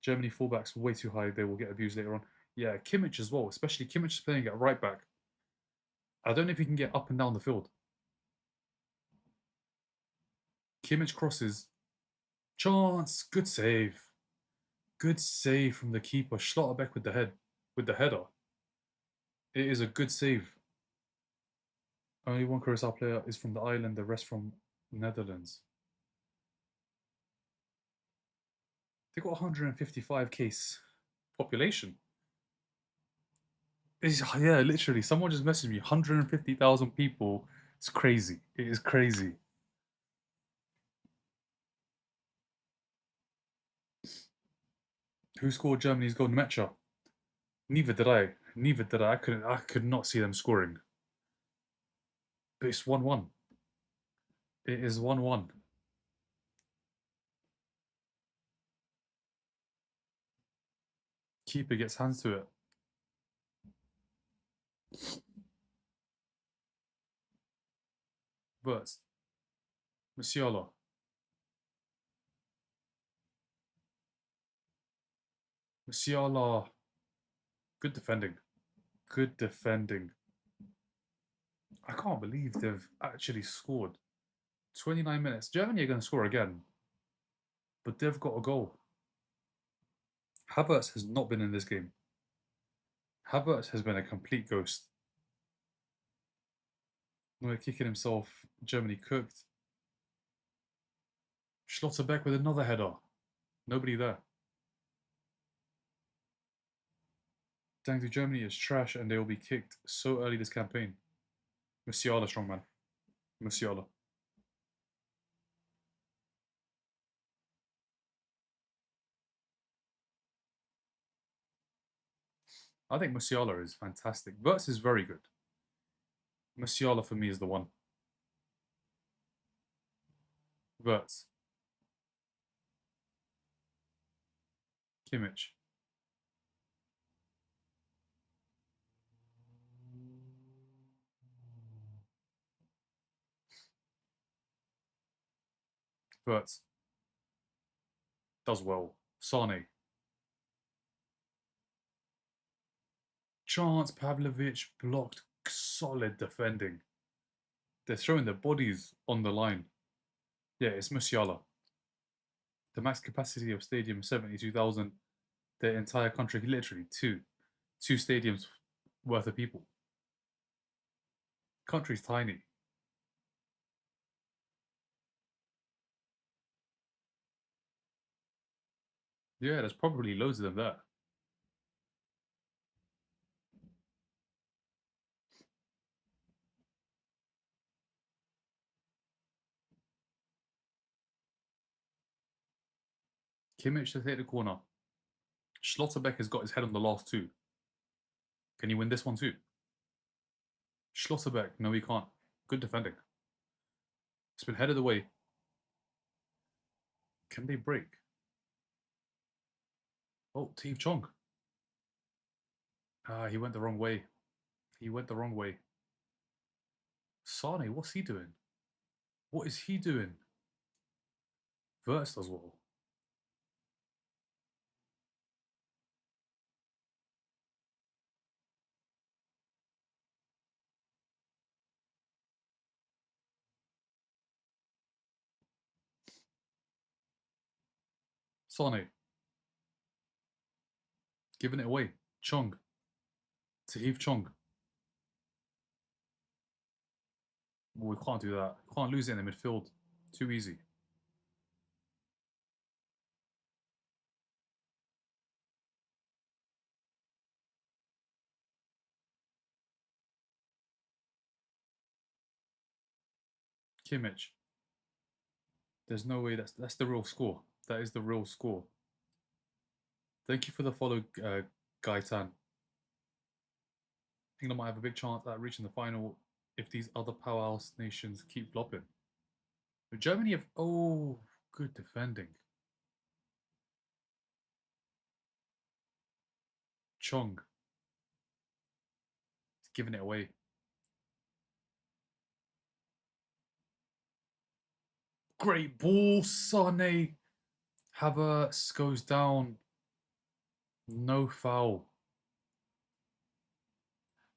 Germany fullbacks way too high. They will get abused later on. Yeah, Kimmich as well, especially Kimmich is playing at right back. I don't know if he can get up and down the field. Kimmich crosses. Chance. Good save. Good save from the keeper. Schlotterbeck with the header. It is a good save. Only one Curacao player is from the island, the rest from Netherlands. They got 155 case population. Yeah, literally. Someone just messaged me. 150,000 people. It's crazy. It is crazy. Who scored Germany's goal? Mecha. Neither did I. Neither did I. I could not see them scoring. But it's 1-1. It is 1-1. Keeper gets hands to it. But Musiala. Musiala. Good defending. Good defending. I can't believe they've actually scored. 29 minutes. Germany are going to score again. But they've got a goal. Havertz has not been in this game. Havertz has been a complete ghost. Neuer kicking himself. Germany cooked. Schlotterbeck with another header. Nobody there. Dang, Germany is trash and they will be kicked so early this campaign. Musiala, strongman. Musiala. I think Musiala is fantastic. Wirtz is very good. Musiala for me is the one. Wirtz. Kimmich. Wirtz. Does well. Sane. Chance Pavlovich blocked. Solid defending. They're throwing their bodies on the line. Yeah, it's Musiala. The max capacity of stadium is 72,000. The entire country, literally two stadiums worth of people. Country's tiny. Yeah, there's probably loads of them there. Kimmich to take the corner. Schlotterbeck has got his head on the last two. Can you win this one too? Schlotterbeck, no, he can't. Good defending. It's been headed away. Can they break? Oh, Steve Chong. Ah, he went the wrong way. He went the wrong way. Sane, what's he doing? What is he doing? Verst as well. Sane, giving it away. Chong. Tahith Chong. Well, we can't do that. We can't lose it in the midfield. Too easy. Kimmich. There's no way that's the real score. That is the real score. Thank you for the follow, Gaitan. England might have a big chance at reaching the final if these other powerhouse nations keep flopping. But Germany have good defending. Chong. He's giving it away. Great ball, Sane. Havertz goes down. No foul.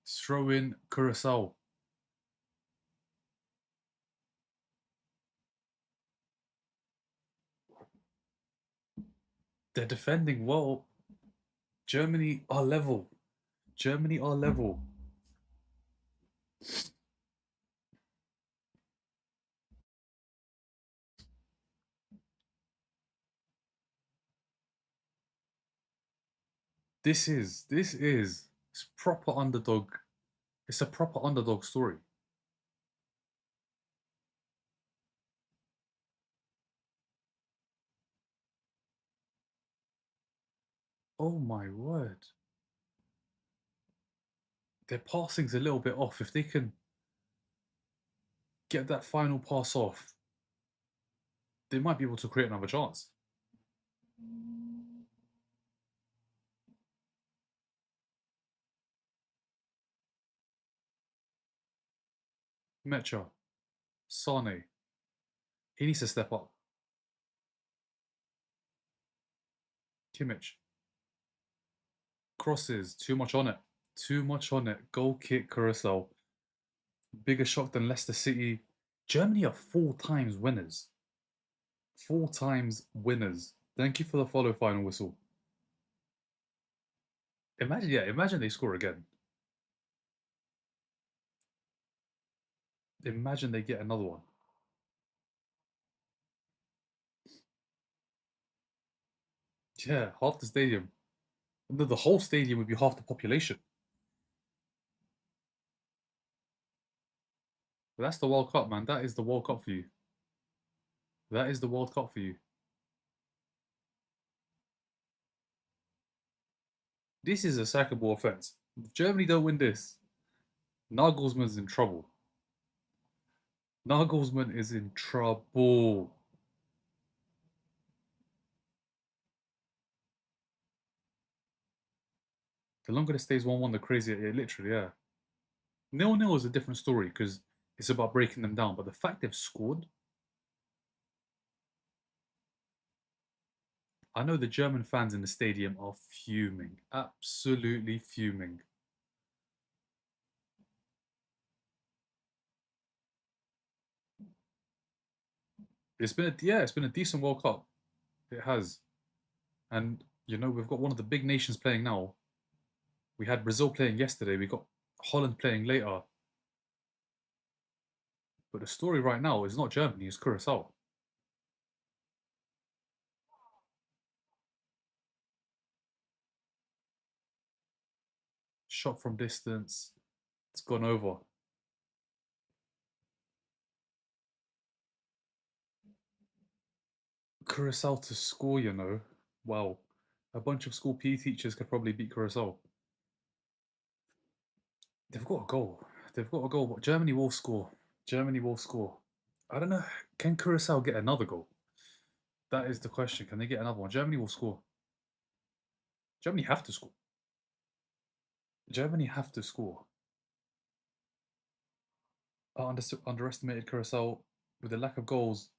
Throw in CURACAO. They're defending well. Germany are level. Germany are level. This is it's proper underdog. It's a proper underdog story. Oh my word. Their passing's a little bit off. If they can get that final pass off, they might be able to create another chance. Mecha, Sane, he needs to step up. Kimmich, crosses, too much on it. Too much on it. Goal kick, Carousel. Bigger shock than Leicester City. Germany are 4 times winners. 4 times winners. Thank you for the follow, Final Whistle. Imagine they score again. Imagine they get another one. Yeah, half the stadium. The whole stadium would be half the population. But that's the World Cup, man. That is the World Cup for you. That is the World Cup for you. This is a sackable offense. If Germany don't win this, Nagelsmann's in trouble. Nagelsmann is in trouble. The longer it stays 1-1, the crazier. Yeah, literally, yeah. 0-0 is a different story because it's about breaking them down. But the fact they've scored, I know the German fans in the stadium are fuming. Absolutely fuming. it's been a decent World Cup. It has. And you know, we've got one of the big nations playing now. We had Brazil playing yesterday, we got Holland playing later. But the story right now is not Germany, it's Curacao. Shot from distance. It's gone over. Curacao to score, you know. Wow. A bunch of school PE teachers could probably beat Curacao. They've got a goal. They've got a goal, but Germany will score. Germany will score. I don't know. Can Curacao get another goal? That is the question. Can they get another one? Germany will score. Germany have to score. Germany have to score. I underestimated Curacao with the lack of goals.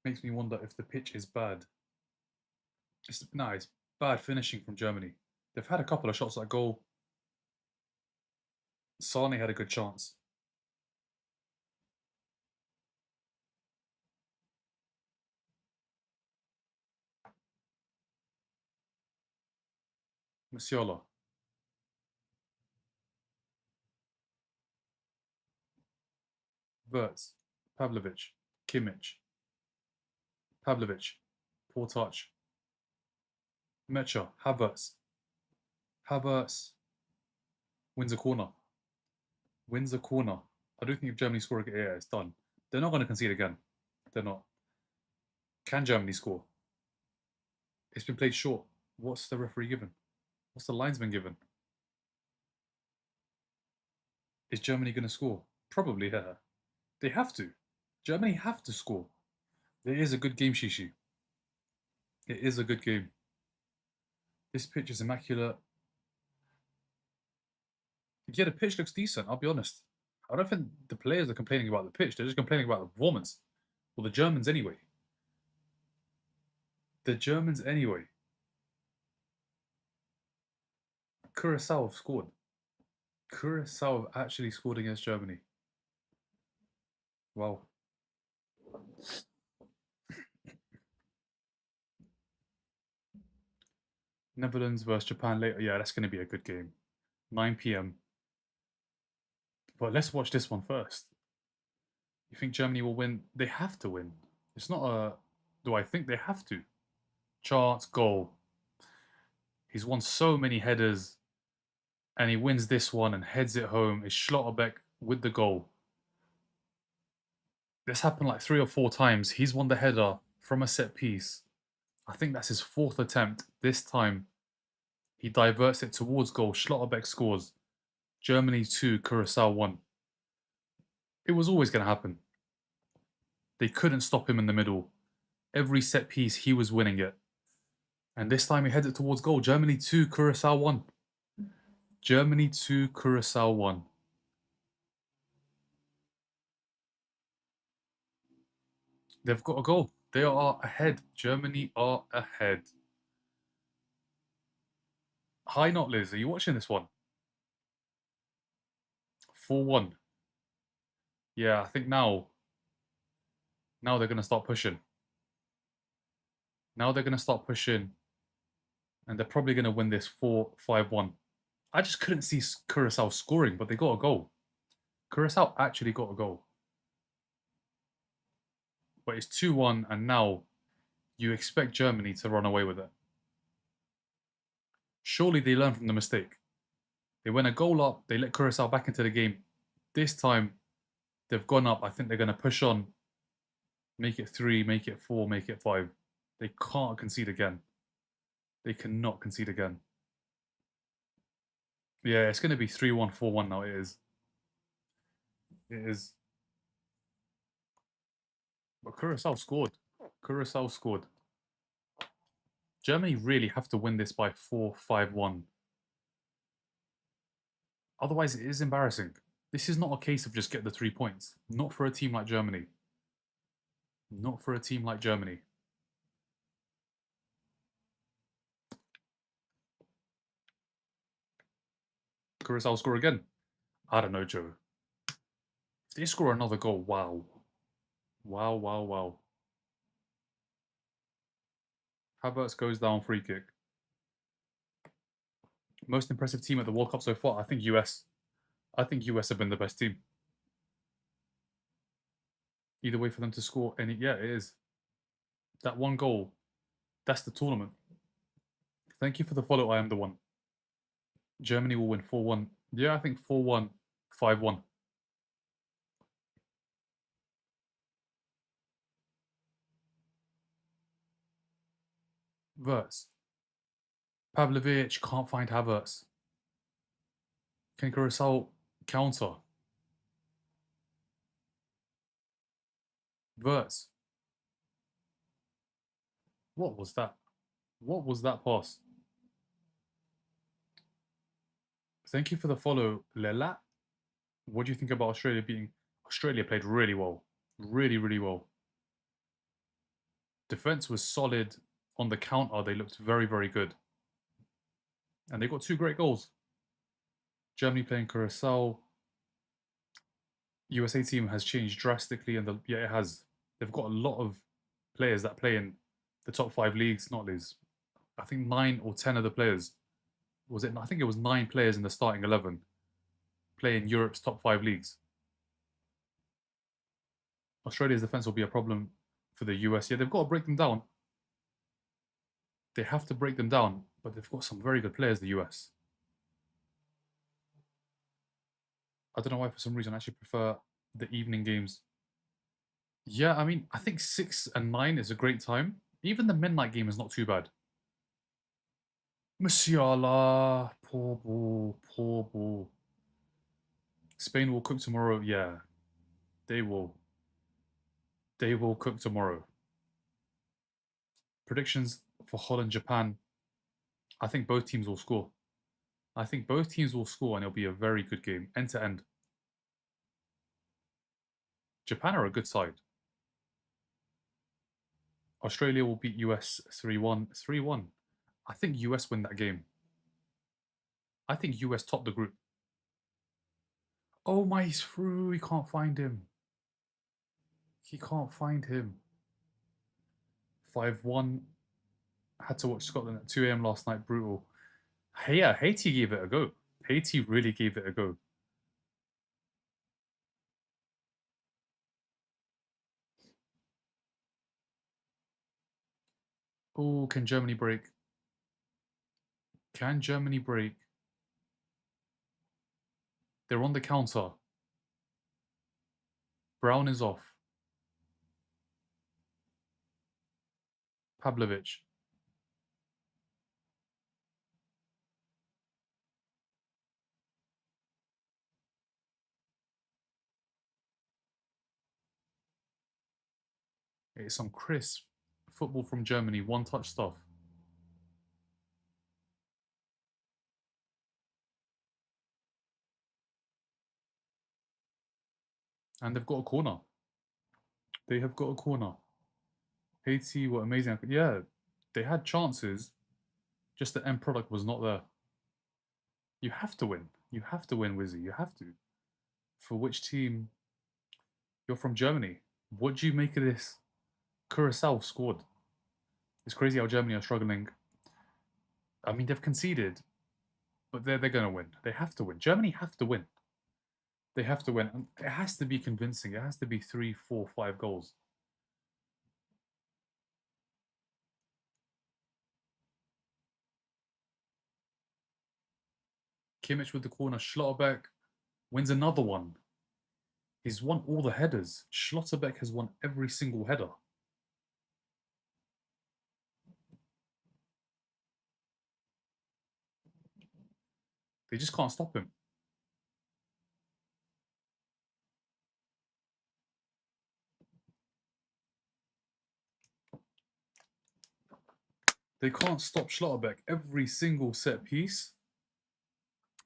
Makes me wonder if the pitch is bad. It's bad finishing from Germany. They've had a couple of shots at goal. Sane had a good chance. Musiala, Wirtz, Pavlovic, Kimmich, Pavlovic, poor touch. Mecha, Havertz wins a corner. Wins a corner. I don't think if Germany score again, yeah, it's done. They're not going to concede again. They're not. Can Germany score? It's been played short. What's the referee given? What's the linesman given? Is Germany going to score? Probably, yeah. They have to. Germany have to score. It is a good game, Shishi. It is a good game. This pitch is immaculate. Yeah, the pitch looks decent, I'll be honest. I don't think the players are complaining about the pitch. They're just complaining about the performance. Well, the Germans anyway. The Germans anyway. Curacao have scored. Curacao have actually scored against Germany. Wow. Netherlands versus Japan later. Yeah, that's going to be a good game. 9 p.m. But let's watch this one first. You think Germany will win? They have to win. It's not a. Do I think they have to? Chance, goal. He's won so many headers and he wins this one and heads it home. Is Schlotterbeck with the goal? This happened like 3 or 4 times. He's won the header from a set piece. I think that's his fourth attempt. This time, he diverts it towards goal. Schlotterbeck scores. Germany 2, Curacao 1. It was always going to happen. They couldn't stop him in the middle. Every set piece, he was winning it. And this time he heads it towards goal. Germany 2, Curacao 1. Germany 2, Curacao 1. They've got a goal. They are ahead. Germany are ahead. Hi, not Liz. Are you watching this one? 4-1. Yeah, I think now they're going to start pushing. Now they're going to start pushing. And they're probably going to win this 4-5-1. I just couldn't see Curacao scoring, but they got a goal. Curacao actually got a goal. But it's 2-1, and now you expect Germany to run away with it. Surely they learn from the mistake. They went a goal up, they let Curacao back into the game. This time, they've gone up. I think they're going to push on, make it 3, make it 4, make it 5. They can't concede again. They cannot concede again. Yeah, it's going to be 3-1, 4-1 now. It is. It is. But Curacao scored. Curacao scored. Germany really have to win this by 4-5-1. Otherwise, it is embarrassing. This is not a case of just get the 3 points. Not for a team like Germany. Not for a team like Germany. Curacao score again. I don't know, Joe. If they score another goal, wow. Wow, wow, wow. Havertz goes down, free kick. Most impressive team at the World Cup so far? I think US. I think US have been the best team. Either way for them to score any. Yeah, it is. That one goal, that's the tournament. Thank you for the follow. I am the one. Germany will win 4-1. Yeah, I think 4-1, 5-1. Verts. Pavlovic can't find Havertz. Can CURACAO counter? Verts. What was that? What was that pass? Thank you for the follow, Lela. What do you think about Australia beating? Australia played really well. Really, really well. Defense was solid. On the counter, they looked very, very good. And they got 2 great goals. Germany playing Curacao. USA team has changed drastically, and yeah, it has. They've got a lot of players that play in the top 5 leagues, not leagues. I think 9 or 10 of the players was it? I think it was 9 players in the starting 11 play in Europe's top 5 leagues. Australia's defense will be a problem for the US. Yeah, they've got to break them down. They have to break them down, but they've got some very good players, the US. I don't know why, for some reason, I actually prefer the evening games. Yeah, I mean, I think 6 and 9 is a great time. Even the midnight game is not too bad. Musiala, poor ball, poor ball. Spain will cook tomorrow. Yeah, they will. They will cook tomorrow. Predictions for Holland, Japan. I think both teams will score. I think both teams will score and it'll be a very good game, end to end. Japan are a good side. Australia will beat US 3-1. 3-1. I think US win that game. I think US top the group. Oh my, he's through. He can't find him. He can't find him. 5-1. Had to watch Scotland at 2 a.m. last night. Brutal. Hey, yeah, Haiti gave it a go. Haiti really gave it a go. Oh, can Germany break? Can Germany break? They're on the counter. Brown is off. Pavlovic. It's some crisp football from Germany. One touch stuff. And they've got a corner. They have got a corner. Haiti were amazing. Yeah, they had chances. Just the end product was not there. You have to win. You have to win, Wizzy. You have to. For which team? You're from Germany. What do you make of this? Curacao scored. It's crazy how Germany are struggling. I mean, they've conceded, but they're going to win. They have to win. Germany have to win. They have to win. And it has to be convincing. It has to be 3, 4, 5 goals. Kimmich with the corner. Schlotterbeck wins another one. He's won all the headers. Schlotterbeck has won every single header. They just can't stop him. They can't stop Schlotterbeck. Every single set piece,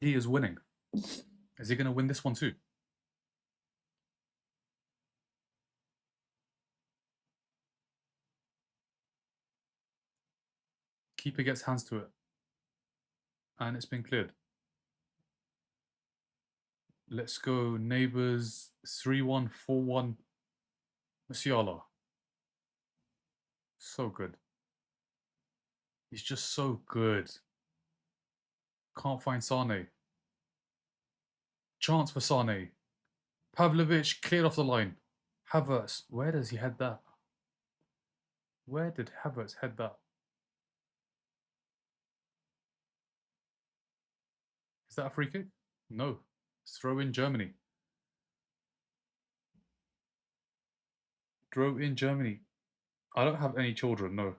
he is winning. Is he going to win this one too? Keeper gets hands to it. And it's been cleared. Let's go, neighbours. 3-1, 4-1. Musiala. So good. He's just so good. Can't find Sane. Chance for Sane. Pavlovic cleared off the line. Havertz, where does he head that? Where did Havertz head that? Is that a free kick? No. Throw in Germany. Throw in Germany. I don't have any children, no.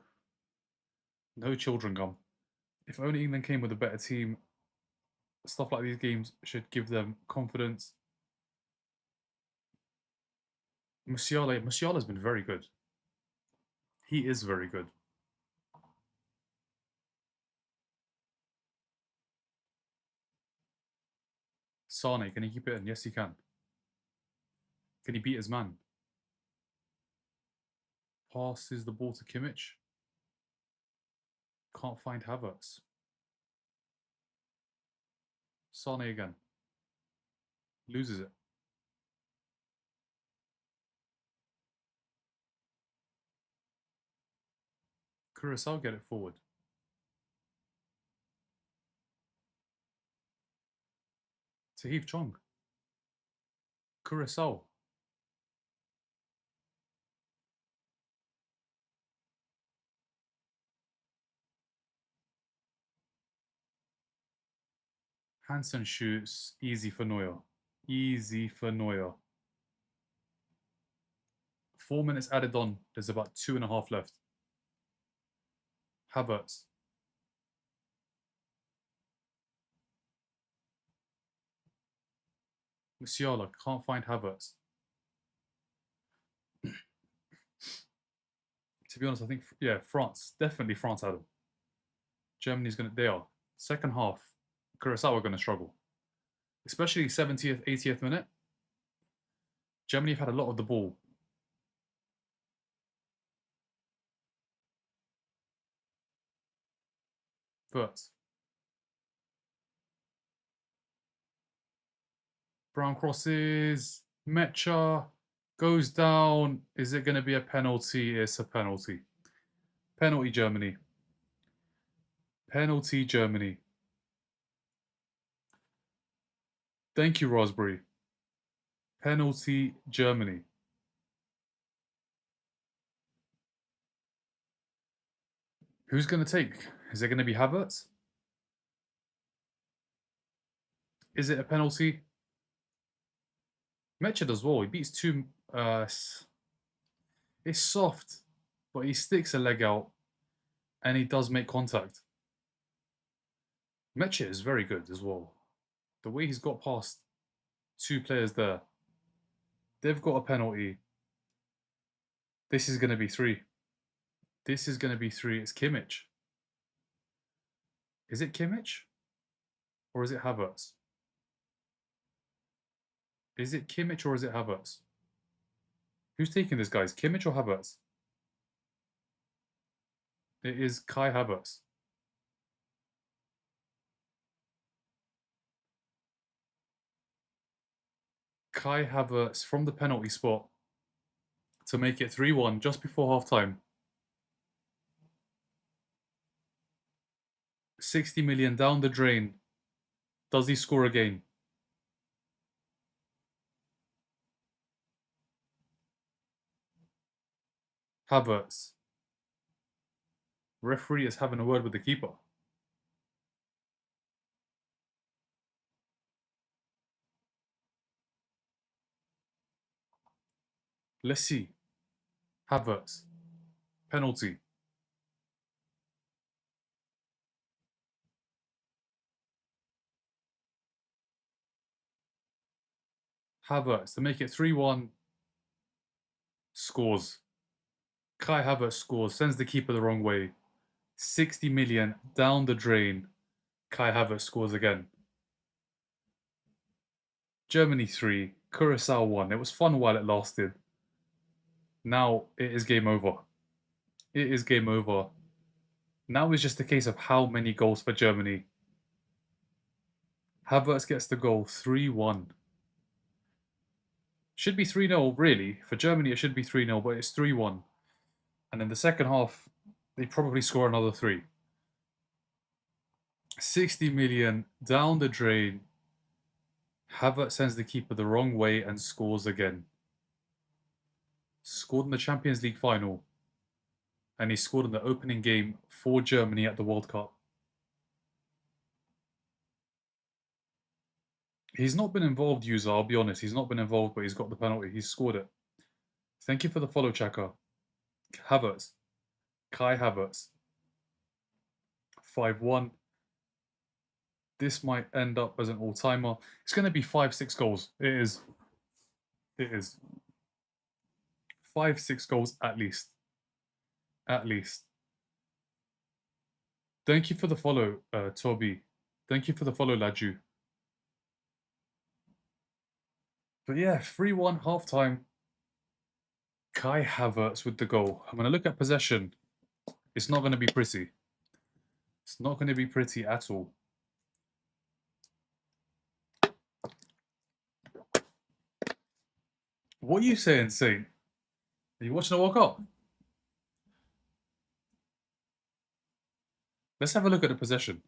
No children gum. If only England came with a better team, stuff like these games should give them confidence. Musiala's been very good. He is very good. Sane, can he keep it in? Yes, he can. Can he beat his man? Passes the ball to Kimmich. Can't find Havertz. Sane again. Loses it. Curacao get it forward. Tahith Chong. Curacao. Hansen shoots. Easy for Neuer. Easy for Neuer. 4 minutes added on. There's about 2.5 left. Havertz. Musiala can't find Havertz. To be honest, I think, yeah, France. Definitely France had him. Germany's going to, they are. Second half, Curacao are going to struggle. Especially 70th, 80th minute. Germany have had a lot of the ball. But Brown crosses. Mecha goes down. Is it going to be a penalty? It's a penalty. Penalty Germany. Penalty Germany. Thank you, Raspberry. Penalty Germany. Who's going to take? Is it going to be Havertz? Is it a penalty? Mecha does well. He beats two. It's soft, but he sticks a leg out and he does make contact. Mecha is very good as well. The way he's got past two players there. They've got a penalty. This is going to be 3. This is going to be 3. It's Kimmich. Is it Kimmich? Or is it Havertz? Is it Kimmich or is it Havertz? Who's taking this, guys? Kimmich or Havertz? It is Kai Havertz. Kai Havertz from the penalty spot to make it 3-1 just before half-time. 60 million down the drain. Does he score again? Havertz. Referee is having a word with the keeper. Let's see. Havertz. Penalty. Havertz to make it 3-1. Scores. Kai Havertz scores. Sends the keeper the wrong way. 60 million down the drain. Kai Havertz scores again. Germany 3. Curacao 1. It was fun while it lasted. Now it is game over. It is game over. Now it's just a case of how many goals for Germany. Havertz gets the goal 3-1. Should be 3-0, really. For Germany, it should be 3-0, but it's 3-1. And in the second half, they probably score another 3. 60 million down the drain. Havertz sends the keeper the wrong way and scores again. Scored in the Champions League final. And he scored in the opening game for Germany at the World Cup. He's not been involved, user, I'll be honest. He's not been involved, but he's got the penalty. He's scored it. Thank you for the follow, Chaka. Havertz. Kai Havertz. 5-1. This might end up as an all-timer. It's going to be 5-6 goals. It is. It is. 5-6 goals at least. At least. Thank you for the follow, Toby. Thank you for the follow, Laju. But yeah, 3-1 half-time. Kai Havertz with the goal. I'm going to look at possession. It's not going to be pretty. It's not going to be pretty at all. What are you saying, Saint? Are you watching the World Cup? Let's have a look at the possession.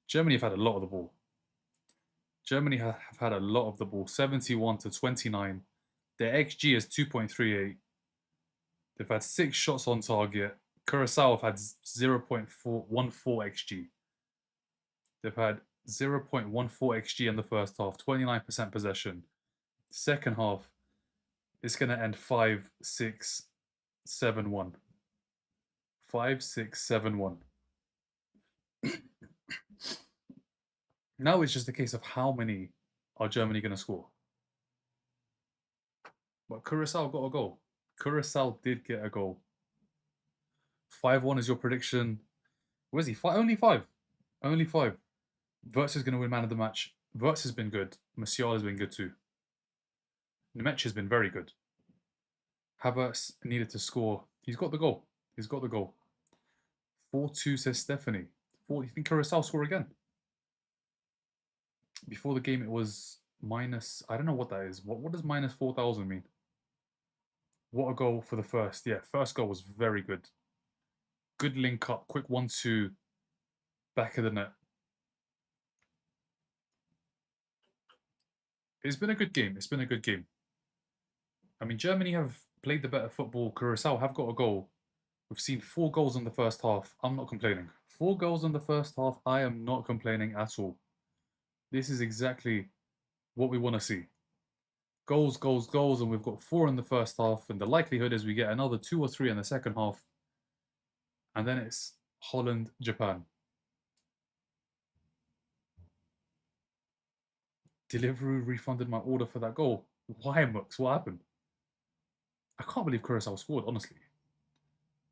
Germany have had a lot of the ball. Germany have had a lot of the ball. 71-29. Their XG is 2.38. They've had 6 shots on target. CURACAO have had 0.14 XG. They've had 0.14 XG in the first half, 29% possession. Second half, it's going to end 5-6-7-1. 5-6-7-1. Now it's just a case of how many are Germany going to score. But Curacao got a goal. Curacao did get a goal. 5-1 is your prediction. Where is he? Only 5. Only 5. Wirtz is going to win man of the match. Wirtz has been good. Musiala has been good too. Nemec has been very good. Havertz needed to score. He's got the goal. He's got the goal. 4-2 says Stephanie. You think Curacao score again? Before the game, it was minus. I don't know what that is. What does minus 4,000 mean? What a goal for the first. Yeah, first goal was very good. Good link up. Quick 1-2. Back of the net. It's been a good game. It's been a good game. I mean, Germany have played the better football. Curacao have got a goal. We've seen 4 goals in the first half. I'm not complaining. 4 goals in the first half. I am not complaining at all. This is exactly what we want to see. Goals, goals, goals, and we've got 4 in the first half, and the likelihood is we get another 2 or 3 in the second half, and then it's Holland, Japan. Deliveroo refunded my order for that goal. Why, Mux? What happened? I can't believe Curacao scored, honestly.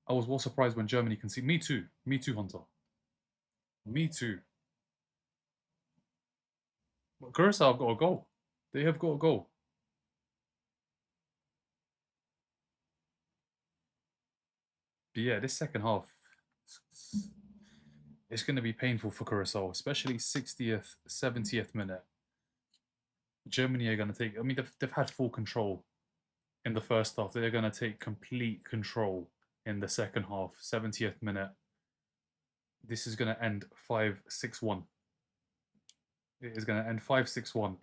I was well surprised when Germany conceded. Me too. Me too, Hunter. Me too. But Curacao have got a goal. They have got a goal. But yeah, this second half, it's going to be painful for Curacao, especially 60th, 70th minute. Germany are going to take, I mean, they've had full control in the first half. They're going to take complete control in the second half, 70th minute. This is going to end 5-6-1. It is going to end 5-6-1.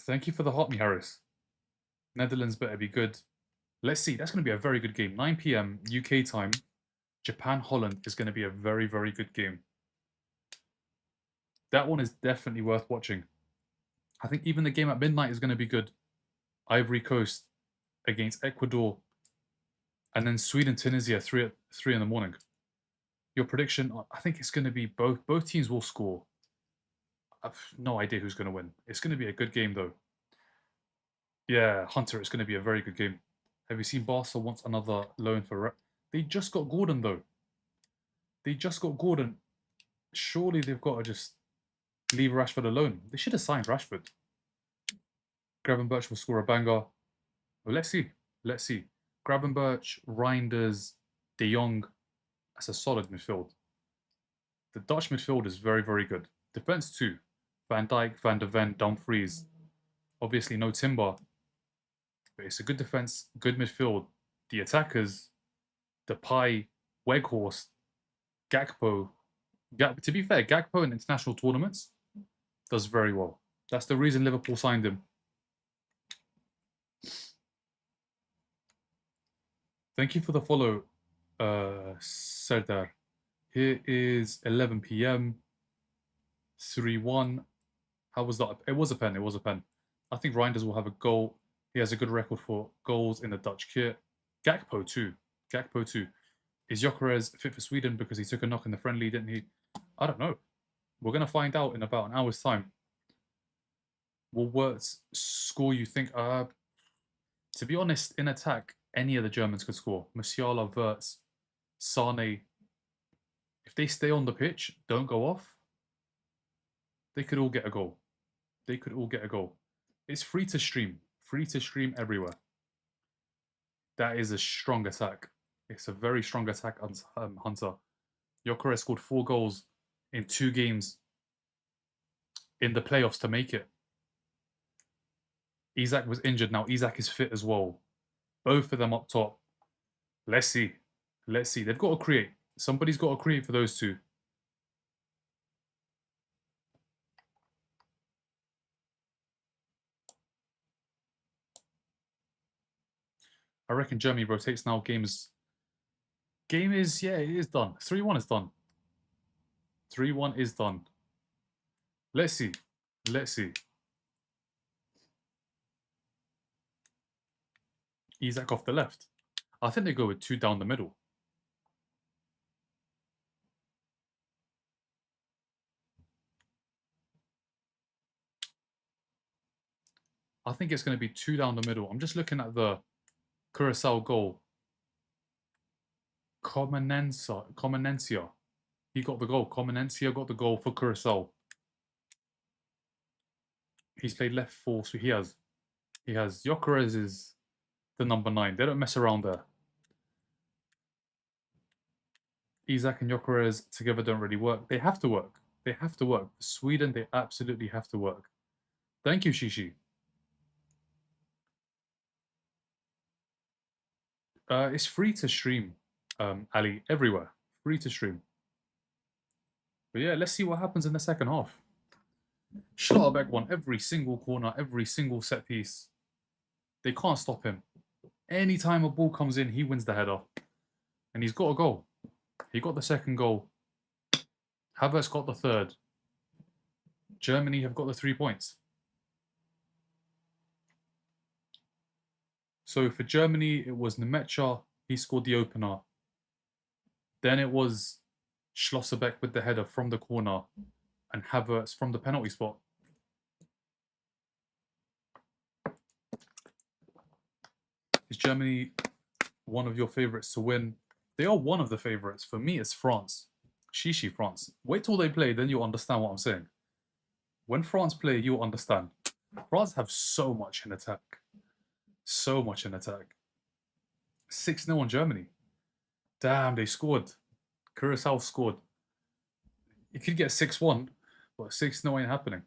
Thank you for the hot me, Harris. Netherlands better be good. Let's see. That's going to be a very good game. 9 p.m. UK time. Japan-Holland is going to be a very, very good game. That one is definitely worth watching. I think even the game at midnight is going to be good. Ivory Coast against Ecuador. And then Sweden-Tunisia, 3 in the morning. Your prediction, I think it's going to be both teams will score. I've no idea who's going to win. It's going to be a good game, though. Yeah, Hunter, it's going to be a very good game. Have you seen Barca wants another loan for... They just got Gordon, though. They just got Gordon. Surely they've got to just leave Rashford alone. They should have signed Rashford. Gravenberch will score a banger. Well, let's see. Let's see. Gravenberch, Reinders, De Jong. That's a solid midfield. The Dutch midfield is very, very good. Defense too. Van Dijk, Van de Ven, Dumfries. Obviously no Timber. But it's a good defense, good midfield. The attackers, Depay, Weghorst. Gakpo. To be fair, Gakpo in international tournaments does very well. That's the reason Liverpool signed him. Thank you for the follow, Serdar. Here is 11 p.m. 3-1. How was that? It was a pen. It was a pen. I think Reinders will have a goal. He has a good record for goals in the Dutch kit. Gakpo too. Gakpo too. Is Gyökeres fit for Sweden because he took a knock in the friendly, didn't he? I don't know. We're going to find out in about an hour's time. Will Wirtz score, you think? To be honest, in attack, any of the Germans could score. Musiala, Wirtz, Sane. If they stay on the pitch, don't go off, they could all get a goal. They could all get a goal. It's free to stream. Free to stream everywhere. That is a strong attack. It's a very strong attack, Hunter. Gyökeres scored 4 goals in 2 games in the playoffs to make it. Isak was injured. Now Isak is fit as well. Both of them up top. Let's see. Let's see. They've got to create. Somebody's got to create for those two. I reckon Germany rotates now. Game is, yeah, it is done. 3-1 is done. 3-1 is done. Let's see. Let's see. Isak off the left. I think they go with 2 down the middle. I think it's going to be 2 down the middle. I'm just looking at the Curacao goal. Comenencia. He got the goal. Comenencia got the goal for Curacao. He's played left 4, so he has Gyökeres is the number 9. They don't mess around there. Isak and Gyökeres together don't really work. They have to work. They have to work. For Sweden, they absolutely have to work. Thank you, Shishi. It's free to stream, Ali, everywhere. Free to stream. But yeah, let's see what happens in the second half. Schlotterbeck won every single corner, every single set piece. They can't stop him. Anytime a ball comes in, he wins the header. And he's got a goal. He got the second goal. Havertz got the third. Germany have got the 3 points. So for Germany, it was Nemecha. He scored the opener. Then it was Schlotterbeck with the header from the corner and Havertz from the penalty spot. Is Germany one of your favourites to win? They are one of the favourites. For me, it's France. Shishi, France. Wait till they play, then you'll understand what I'm saying. When France play, you'll understand. France have so much in attack. So much in attack. 6-0 on Germany. Damn, they scored. Curacao scored. You could get 6-1, but 6-0 ain't happening.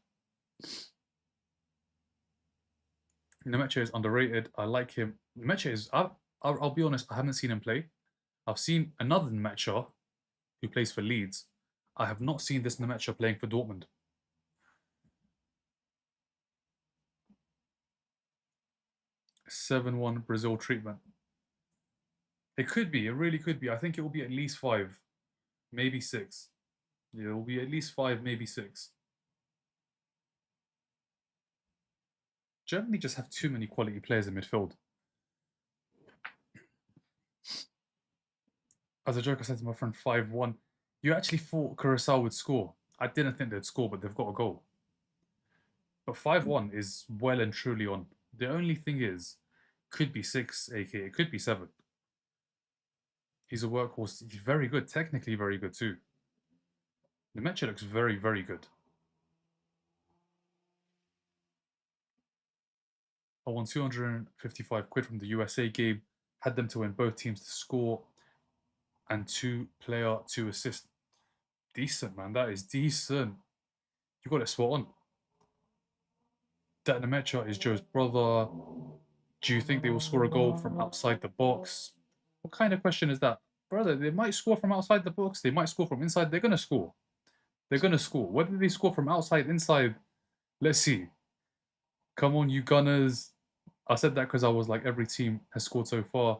Nemecha is underrated. I like him. Nemecha is, I'll be honest, I haven't seen him play. I've seen another Nemecha who plays for Leeds. I have not seen this Nemecha playing for Dortmund. (7-1) Brazil treatment. It could be. It really could be. I think it will be at least 5, maybe 6. Yeah, it will be at least 5, maybe 6. Germany just have too many quality players in midfield. As a joke, I said to my friend 5-1. You actually thought Curacao would score. I didn't think they'd score, but they've got a goal. But 5-1 is well and truly on. The only thing is, could be 6, aka it could be 7. He's a workhorse. He's very good, technically very good too. Nemecha looks very, very good. I won 255 quid from the USA game. Had them to win both teams to score and 2-player to assist. Decent, man. That is decent. You got it spot on. That Nemecha is Joe's brother. Do you think they will score a goal from outside the box? What kind of question is that? brother, they might score from outside the box. They might score from inside. They're gonna score. They're gonna score. Whether they score from outside, inside, let's see. Come on, you Gunners. I said that because I was like, every team has scored so far.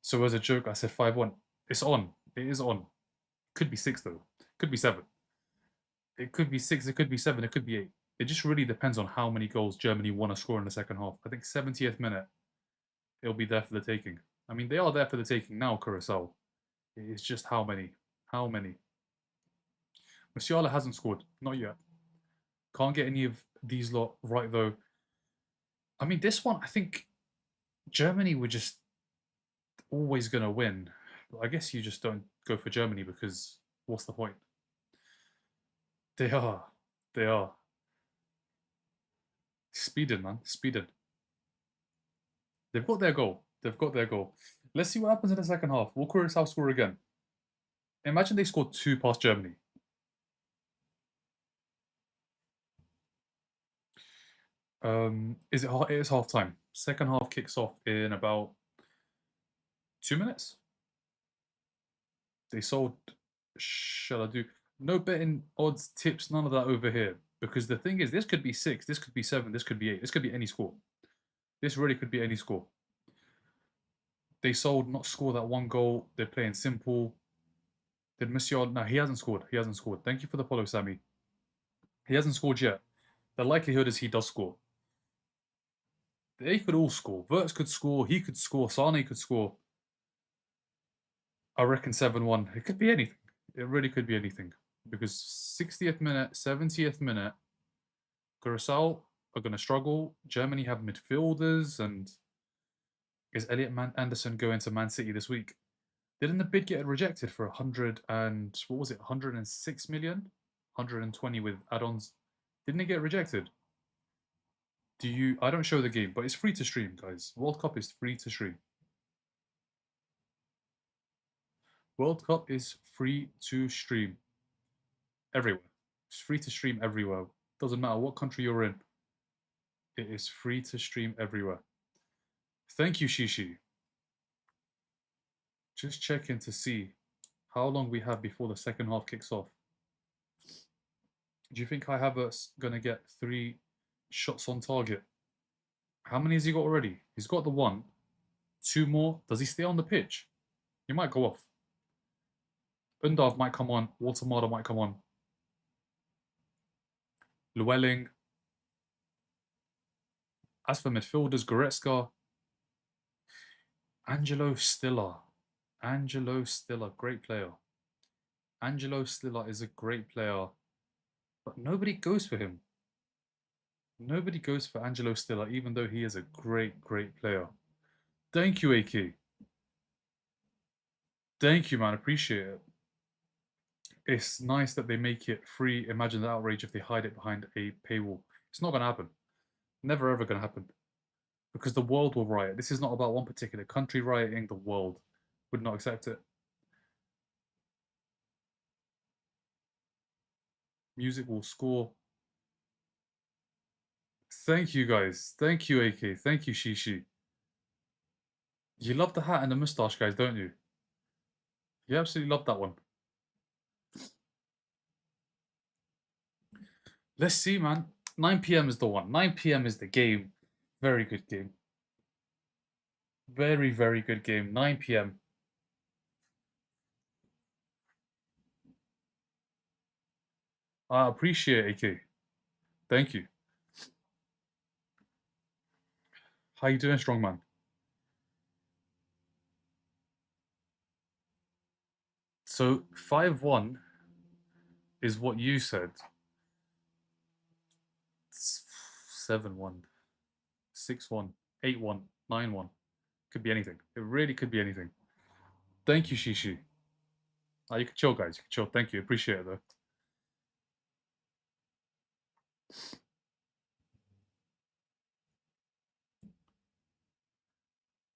So as a joke, I said 5-1. It's on. It is on. Could be 6 though. Could be 7. It could be 6. It could be 7. It could be 8. It just really depends on how many goals Germany want to score in the second half. I think 70th minute, it'll be there for the taking. I mean, they are there for the taking now, CURACAO. It's just how many? How many? Musiala hasn't scored. Not yet. Can't get any of these lot right, though. I mean, this one, I think Germany were just always going to win. But I guess you just don't go for Germany because what's the point? They are. They are. Speeding, man. Speeding. They've got their goal. They've got their goal. Let's see what happens in the second half. Will Curacao score again? Imagine they scored 2 past Germany. It is half time. Second half kicks off in about 2 minutes. They sold. Shall I do no betting odds, tips, none of that over here? Because the thing is, this could be 6, this could be 7, this could be 8, this could be any score. This really could be any score. They sold, not score that 1 goal. They're playing simple. Did Musiala? No, he hasn't scored. He hasn't scored. Thank you for the follow, Sammy. He hasn't scored yet. The likelihood is he does score. They could all score. Wirtz could score. He could score. Sane could score. I reckon 7-1. It could be anything. It really could be anything. Because 60th minute, 70th minute, Curacao are going to struggle. Germany have midfielders. And is Elliot Anderson going to Man City this week? Didn't the bid get rejected for 100 and what was it? 106 million? 120 with add-ons. Didn't it get rejected? I don't show the game, but it's free to stream, guys. World Cup is free to stream. World Cup is free to stream everywhere. It's free to stream everywhere. Doesn't matter what country you're in. It is free to stream everywhere. Thank you, Shishi. Just checking to see how long we have before the second half kicks off. Do you think Kai Havertz going to get 3 shots on target? How many has he got already? He's got the 1. 2 more. Does he stay on the pitch? He might go off. Undav might come on. Watermada might come on. Llewellyn. As for midfielders, Goretzka. Angelo Stiller. Angelo Stiller, great player. Angelo Stiller is a great player. But nobody goes for him. Nobody goes for Angelo Stiller, even though he is a great, great player. Thank you, AK. Thank you, man. Appreciate it. It's nice that they make it free. Imagine the outrage if they hide it behind a paywall. It's not going to happen. Never, ever going to happen. Because the world will riot. This is not about one particular country rioting. The world would not accept it. Music will score. Thank you, guys. Thank you, AK. Thank you, Shishi. You love the hat and the moustache, guys, don't you? You absolutely love that one. Let's see, man. 9 p.m. is the one. 9 p.m. is the game. Very good game. Very, very good game. 9 p.m. I appreciate it, AK. Thank you. How you doing, strongman? So 5-1 is what you said. 7-1, 6-1, 8-1, 9-1. Could be anything. It really could be anything. Thank you, Shishi. You can chill, guys. You can chill. Thank you. Appreciate it, though.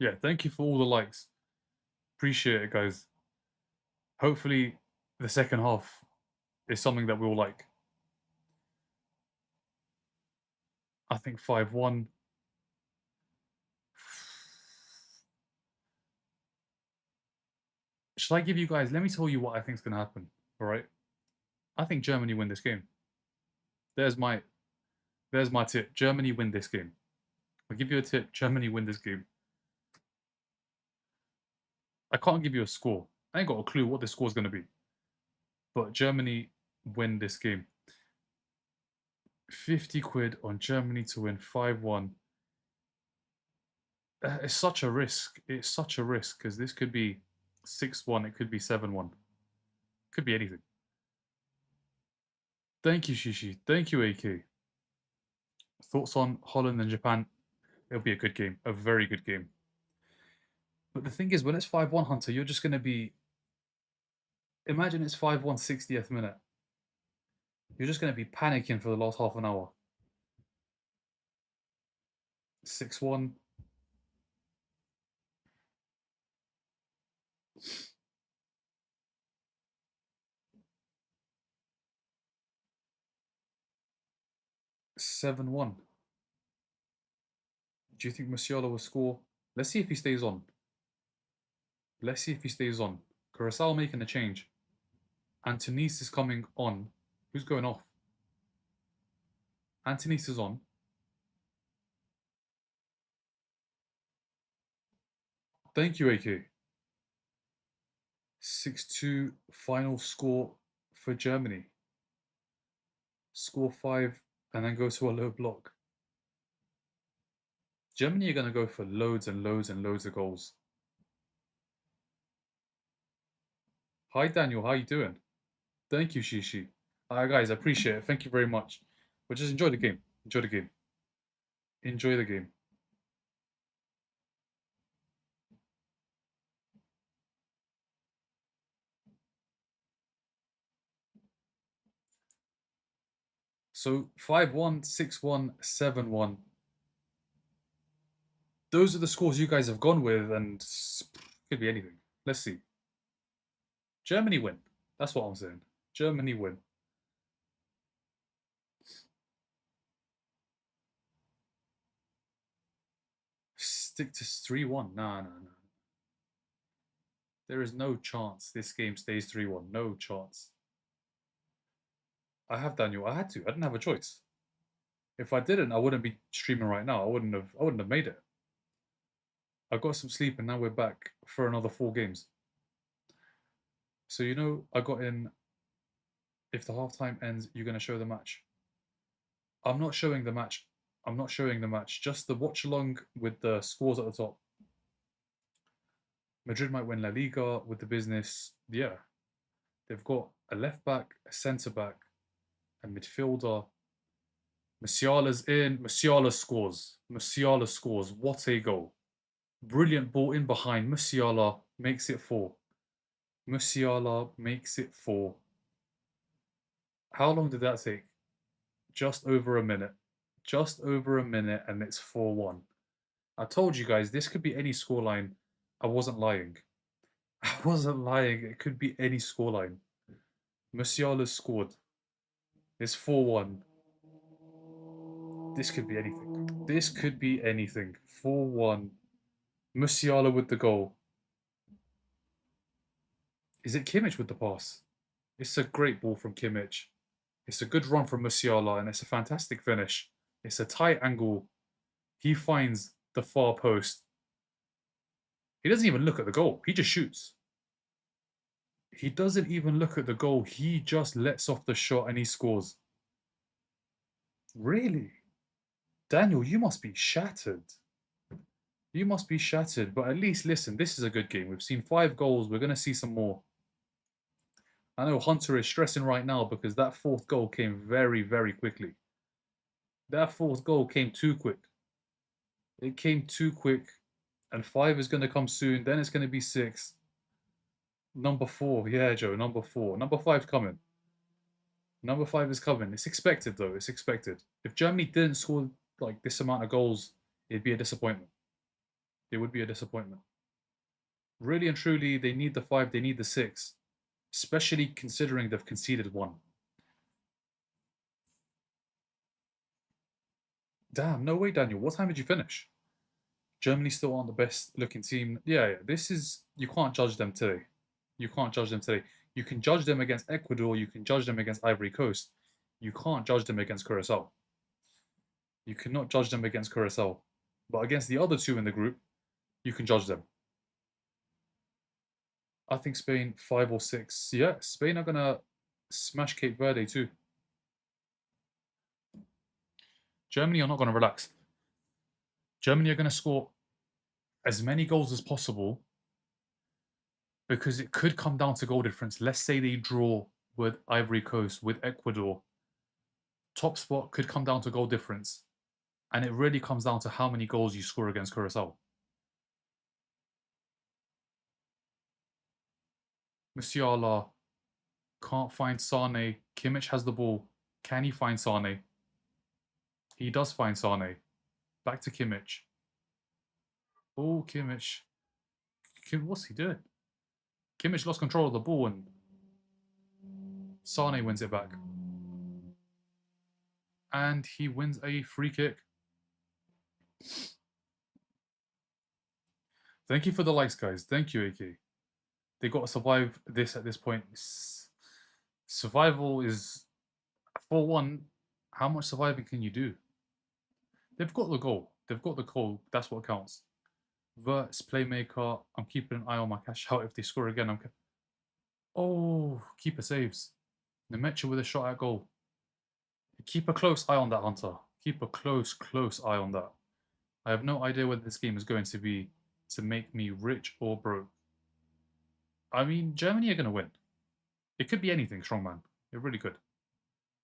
Yeah, thank you for all the likes. Appreciate it, guys. Hopefully, the second half is something that we'll like. I think 5-1. Shall I give you guys? Let me tell you what I think is going to happen. All right. I think Germany win this game. There's my tip. Germany win this game. I'll give you a tip. Germany win this game. I can't give you a score. I ain't got a clue what the score is going to be. But Germany win this game. 50 quid on Germany to win 5-1. It's such a risk. It's such a risk because this could be 6-1. It could be 7-1. Could be anything. Thank you, Shishi. Thank you, AK. Thoughts on Holland and Japan? It'll be a good game. A very good game. But the thing is, when it's 5-1, Hunter, you're just going to be... Imagine it's 5-1, 60th minute. You're just going to be panicking for the last half an hour. 6-1. $7-1. Do you think Musiala will score? Let's see if he stays on. Let's see if he stays on. CURACAO making a change. Antonis is coming on. Who's going off? Antonis is on. Thank you, AK. 6-2 final score for Germany. Score 5 and then go to a low block. Germany are going to go for loads and loads and loads of goals. Hi, Daniel. How you doing? Thank you, Shishi. Guys, I appreciate it. Thank you very much. But just enjoy the game. Enjoy the game. Enjoy the game. So 5-1, 6-1, 7-1. Those are the scores you guys have gone with, and could be anything. Let's see. Germany win. That's what I'm saying. Germany win. Stick to 3-1. Nah. There is no chance this game stays 3-1. No chance. I have Daniel. I had to. I didn't have a choice. If I didn't, I wouldn't be streaming right now. I wouldn't have made it. I got some sleep and now we're back for another 4 games. So you know, I got in. If the halftime ends, you're gonna show the match. I'm not showing the match. I'm not showing the match. Just the watch along with the scores at the top. Madrid might win La Liga with the business. Yeah, they've got a left back, a centre back, a midfielder. Musiala's in. Musiala scores. Musiala scores. What a goal! Brilliant ball in behind. Musiala makes it 4. Musiala makes it 4. How long did that take? Just over a minute. Just over a minute, and it's 4-1. I told you guys, this could be any scoreline. I wasn't lying. I wasn't lying. It could be any scoreline. Musiala scored. It's 4-1. This could be anything. This could be anything. 4-1. Musiala with the goal. Is it Kimmich with the pass? It's a great ball from Kimmich. It's a good run from Musiala, and it's a fantastic finish. It's a tight angle. He finds the far post. He doesn't even look at the goal. He just shoots. He doesn't even look at the goal. He just lets off the shot and he scores. Really? Daniel, you must be shattered. You must be shattered. But at least, listen, this is a good game. We've seen 5 goals. We're going to see some more. I know Hunter is stressing right now because that 4th goal came very, very quickly. That 4th goal came too quick. It came too quick. And 5 is going to come soon. Then it's going to be 6. Number 4. Yeah, Joe, number 4. Number 5's coming. Number 5 is coming. It's expected, though. It's expected. If Germany didn't score like this amount of goals, it'd be a disappointment. It would be a disappointment. Really and truly, they need the 5. They need the 6. Especially considering they've conceded 1. Damn, no way, Daniel. What time did you finish? Germany still aren't the best looking team. Yeah, this is... You can't judge them today. You can't judge them today. You can judge them against Ecuador. You can judge them against Ivory Coast. You can't judge them against Curacao. You cannot judge them against Curacao. But against the other two in the group, you can judge them. I think Spain 5 or 6. Yeah, Spain are gonna smash Cape Verde too. Germany are not gonna relax. Germany are gonna score as many goals as possible because it could come down to goal difference. Let's say they draw with Ivory Coast, with Ecuador. Top spot could come down to goal difference. And it really comes down to how many goals you score against Curacao. Musiala can't find Sane. Kimmich has the ball. Can he find Sane? He does find Sane. Back to Kimmich. Oh, Kimmich. What's he doing? Kimmich lost control of the ball and Sane wins it back. And he wins a free kick. Thank you for the likes, guys. Thank you, AK. They got to survive this at this point. Survival is, for one, how much surviving can you do? They've got the goal. They've got the goal. That's what counts. Verts, playmaker. I'm keeping an eye on my cash out. If they score again, oh, keeper saves. Nemecha with a shot at goal. Keep a close eye on that, Hunter. Keep a close eye on that. I have no idea whether this game is going to be to make me rich or broke. I mean, Germany are going to win. It could be anything, strongman. It really could.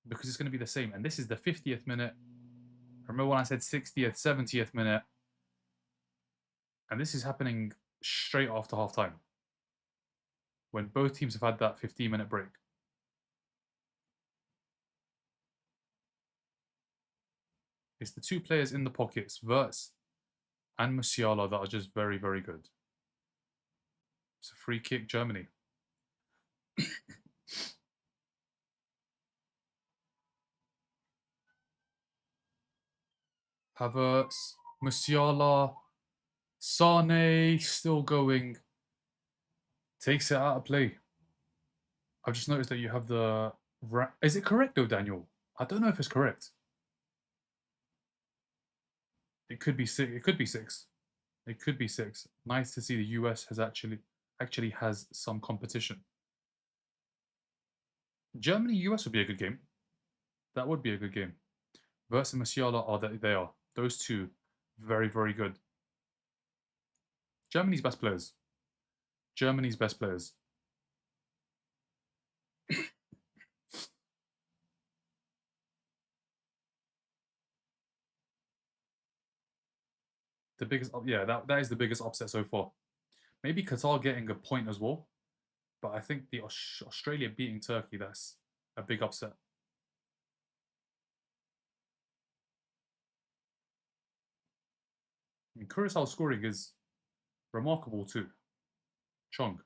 Because it's going to be the same. And this is the 50th minute. Remember when I said 60th, 70th minute? And this is happening straight after halftime. When both teams have had that 15-minute break. It's the two players in the pockets, Verts and Musiala, that are just very, very good. It's a free kick, Germany. Havertz, Musiala, Sane still going. Takes it out of play. I've just noticed that you have the... Is it correct though, Daniel? I don't know if it's correct. It could be 6. It could be 6. It could be 6. Nice to see the US has actually has some competition. Germany, US would be a good game. That would be a good game. Verts and Musiala are that they are. Those two, very, very good. Germany's best players. Germany's best players. The biggest, yeah, that is the biggest upset so far. Maybe Qatar getting a point as well, but I think the Australia beating Turkey, that's a big upset. I mean, Curacao scoring is remarkable too. Chong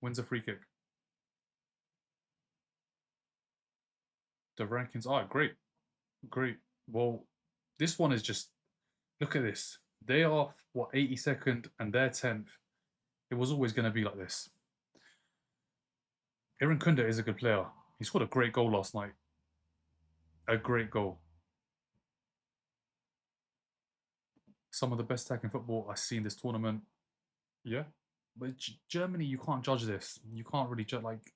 wins a free kick. The rankings are great. Great. Well, this one is just, look at this. They are, what, 82nd and they're 10th. It was always going to be like this. Iran Kunda is a good player. He scored a great goal last night. A great goal. Some of the best attacking football I've seen this tournament. Yeah. But Germany, you can't judge this. You can't really judge, like,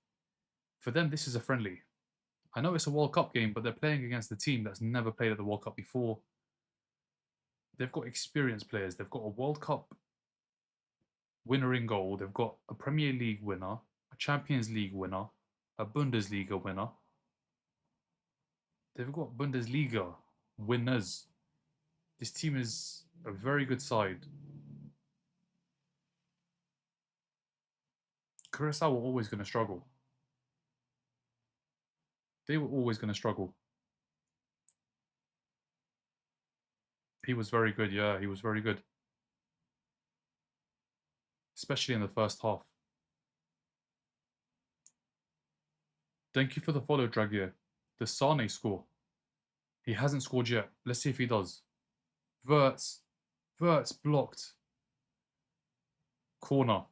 for them, this is a friendly. I know it's a World Cup game, but they're playing against a team that's never played at the World Cup before. They've got experienced players. They've got a World Cup winner in goal. They've got a Premier League winner, a Champions League winner, a Bundesliga winner. They've got Bundesliga winners. This team is a very good side. Curacao were always going to struggle. They were always going to struggle. He was very good, yeah, he was very good. Especially in the first half. Thank you for the follow, Dragier. The Sane score. He hasn't scored yet. Let's see if he does. Verts blocked. Corner.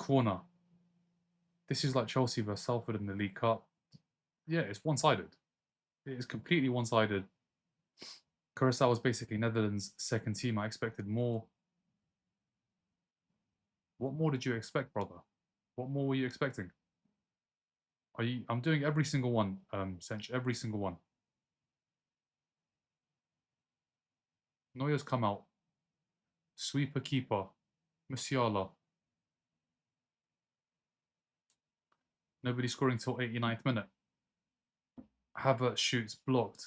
corner. This is like Chelsea versus Salford in the League Cup. Yeah, it's one-sided. It is completely one-sided. Curacao was basically Netherlands' second team. I expected more. What more did you expect, brother? What more were you expecting? I'm doing every single one, Sench, every single one. Neuer's come out. Sweeper keeper. Musiala. Nobody scoring till 89th minute. Havertz shoots, blocked.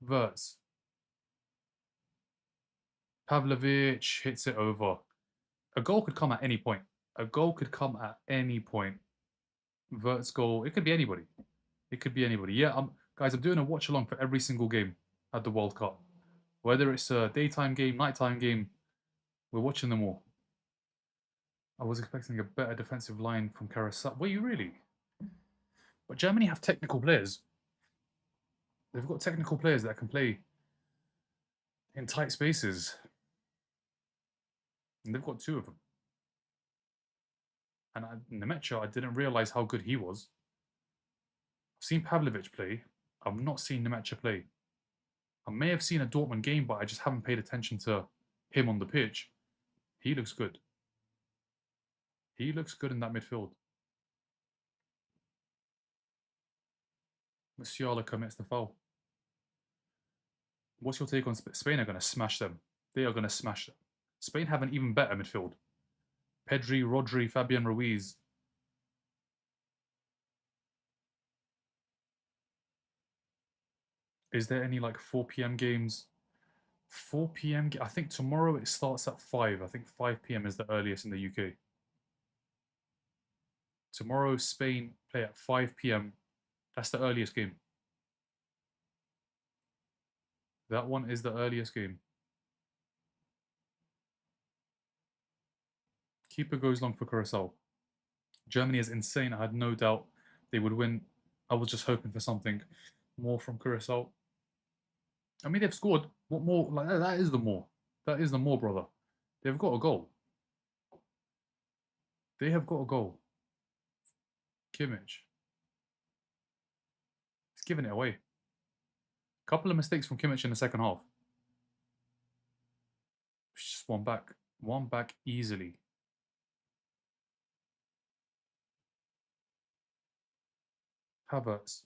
Verts. Pavlovic hits it over. A goal could come at any point. A goal could come at any point. Verts goal. It could be anybody. It could be anybody. Yeah, guys, I'm doing a watch along for every single game at the World Cup. Whether it's a daytime game, nighttime game, we're watching them all. I was expecting a better defensive line from Curacao. Were you really? But Germany have technical players. They've got technical players that can play in tight spaces. And they've got two of them. And Nemecha, I didn't realize how good he was. I've seen Pavlovic play. I've not seen Nemecha play. I may have seen a Dortmund game, but I just haven't paid attention to him on the pitch. He looks good. He looks good in that midfield. Musiala commits the foul. What's your take on Spain? Are going to smash them. They are going to smash them. Spain have an even better midfield. Pedri, Rodri, Fabian Ruiz. Is there any like 4 p.m. games? 4 p.m. I think tomorrow it starts at 5. I think 5 p.m. is the earliest in the UK. Tomorrow Spain play at 5 p.m. That's the earliest game. That one is the earliest game. Keeper goes long for Curacao. Germany is insane. I had no doubt they would win. I was just hoping for something more from Curacao. I mean, they've scored. What more? Like that is the more. That is the more, brother. They've got a goal. They have got a goal. Kimmich. He's giving it away. Couple of mistakes from Kimmich in the second half. Just one back. One back easily. Havertz.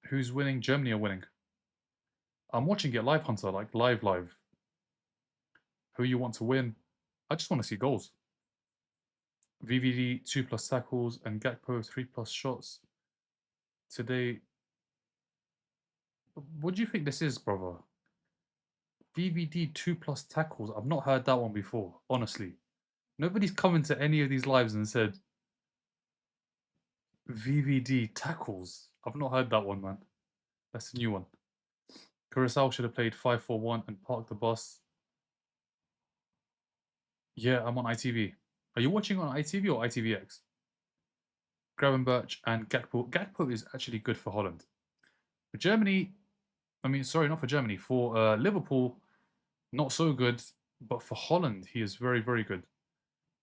Who's winning? Germany are winning. I'm watching it live, Hunter, like live. Who you want to win? I just want to see goals. VVD 2+ tackles and Gakpo 3+ shots. Today, what do you think this is, brother? VVD 2+ tackles. I've not heard that one before, honestly. Nobody's come into any of these lives and said VVD tackles. I've not heard that one, man. That's a new one. Curacao should have played 5-4-1 and parked the bus. Yeah, I'm on ITV. Are you watching on ITV or ITVX? Gravenberch and Gakpo. Gakpo is actually good for Holland. For Germany, I mean, sorry, not for Germany. For Liverpool, not so good. But for Holland, he is very, very good.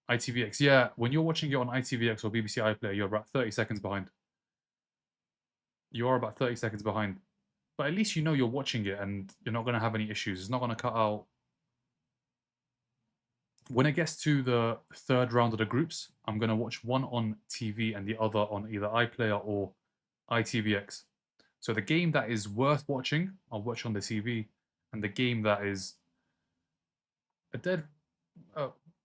ITVX. Yeah, when you're watching it on ITVX or BBC iPlayer, you're about 30 seconds behind. You are about 30 seconds behind. But at least you know you're watching it and you're not going to have any issues. It's not going to cut out. When it gets to the third round of the groups, I'm going to watch one on TV and the other on either iPlayer or ITVX. So the game that is worth watching, I'll watch on the TV. And the game that is a dead...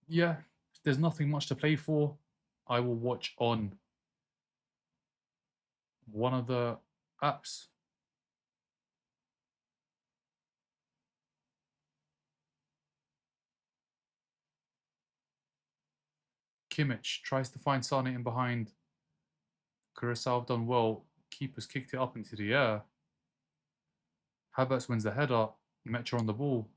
yeah, there's nothing much to play for. I will watch on one of the apps. Kimmich tries to find Sane in behind. Curacao have done well. Keeper's kicked it up into the air. Havertz wins the header. Metro on the ball.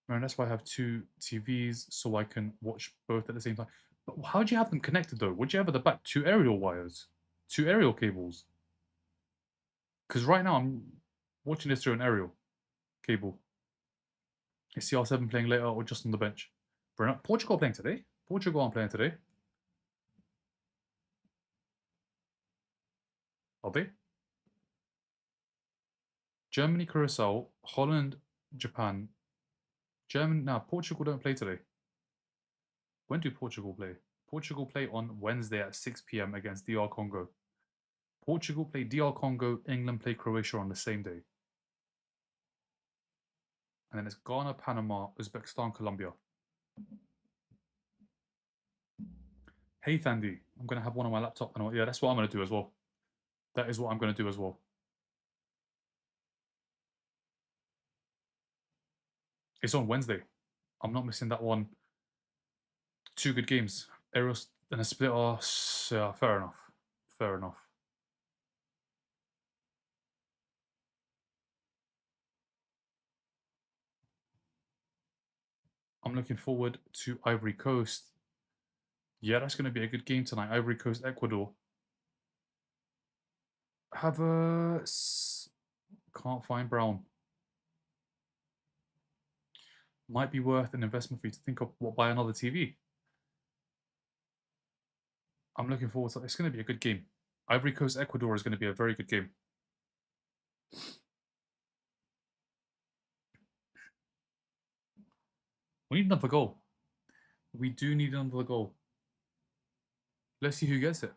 And that's why I have two TVs so I can watch both at the same time. But how do you have them connected though? Would you have at the back two aerial wires? Two aerial cables? Because right now I'm watching this through an aerial cable. Is CR7 playing later or just on the bench? Portugal playing today? Portugal aren't playing today. Are they? Germany, Curacao, Holland, Japan. Portugal don't play today. When do Portugal play? Portugal play on Wednesday at 6 p.m. against DR Congo. Portugal play DR Congo, England play Croatia on the same day. And then it's Ghana, Panama, Uzbekistan, Colombia. Hey, Thandi, I'm going to have one on my laptop. And yeah, that's what I'm going to do as well. That is what I'm going to do as well. It's on Wednesday. I'm not missing that one. 2 good games. Eros and a split. Oh, yeah, fair enough. Fair enough. I'm looking forward to Ivory Coast. Yeah, that's going to be a good game tonight. Ivory Coast, Ecuador. Have a... Can't find Brown. Might be worth an investment for you to think of what, buy another TV. I'm looking forward to it. It's going to be a good game. Ivory Coast, Ecuador is going to be a very good game. We need another goal. We do need another goal. Let's see who gets it.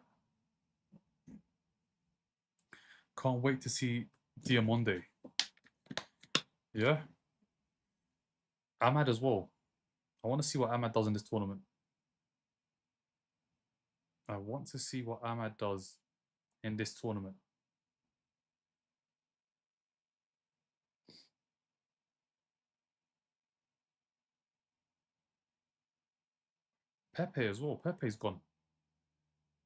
Can't wait to see Diamonde. Yeah. Ahmad as well. I want to see what Ahmad does in this tournament. I want to see what Ahmad does in this tournament. Pepe as well. Pepe's gone.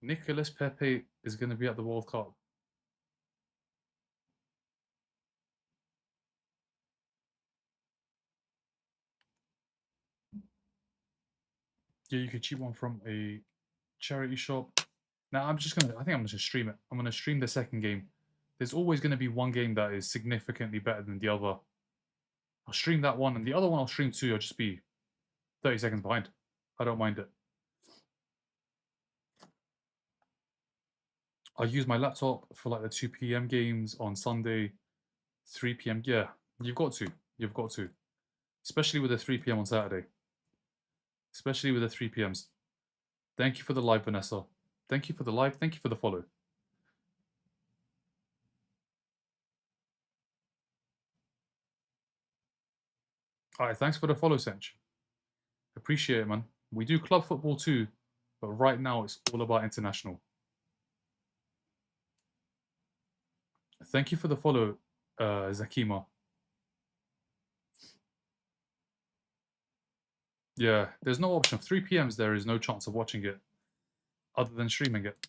Nicolas Pepe is going to be at the World Cup. Yeah, you could cheat one from a charity shop. Now I think I'm gonna just stream it. I'm gonna stream the second game. There's always gonna be one game that is significantly better than the other. I'll stream that one, and the other one I'll stream too. I'll just be 30 seconds behind. I don't mind it. I'll use my laptop for like the 2 p.m. games on Sunday, 3 p.m. Yeah, you've got to. You've got to. Especially with the 3 p.m. on Saturday. Especially with the 3 p.m.s. Thank you for the live, Vanessa. Thank you for the live. Thank you for the follow. All right, thanks for the follow, Sench. Appreciate it, man. We do club football too, but right now it's all about international. Thank you for the follow, Zakima. Yeah, there's no option. 3 p.m.s, there is no chance of watching it other than streaming it.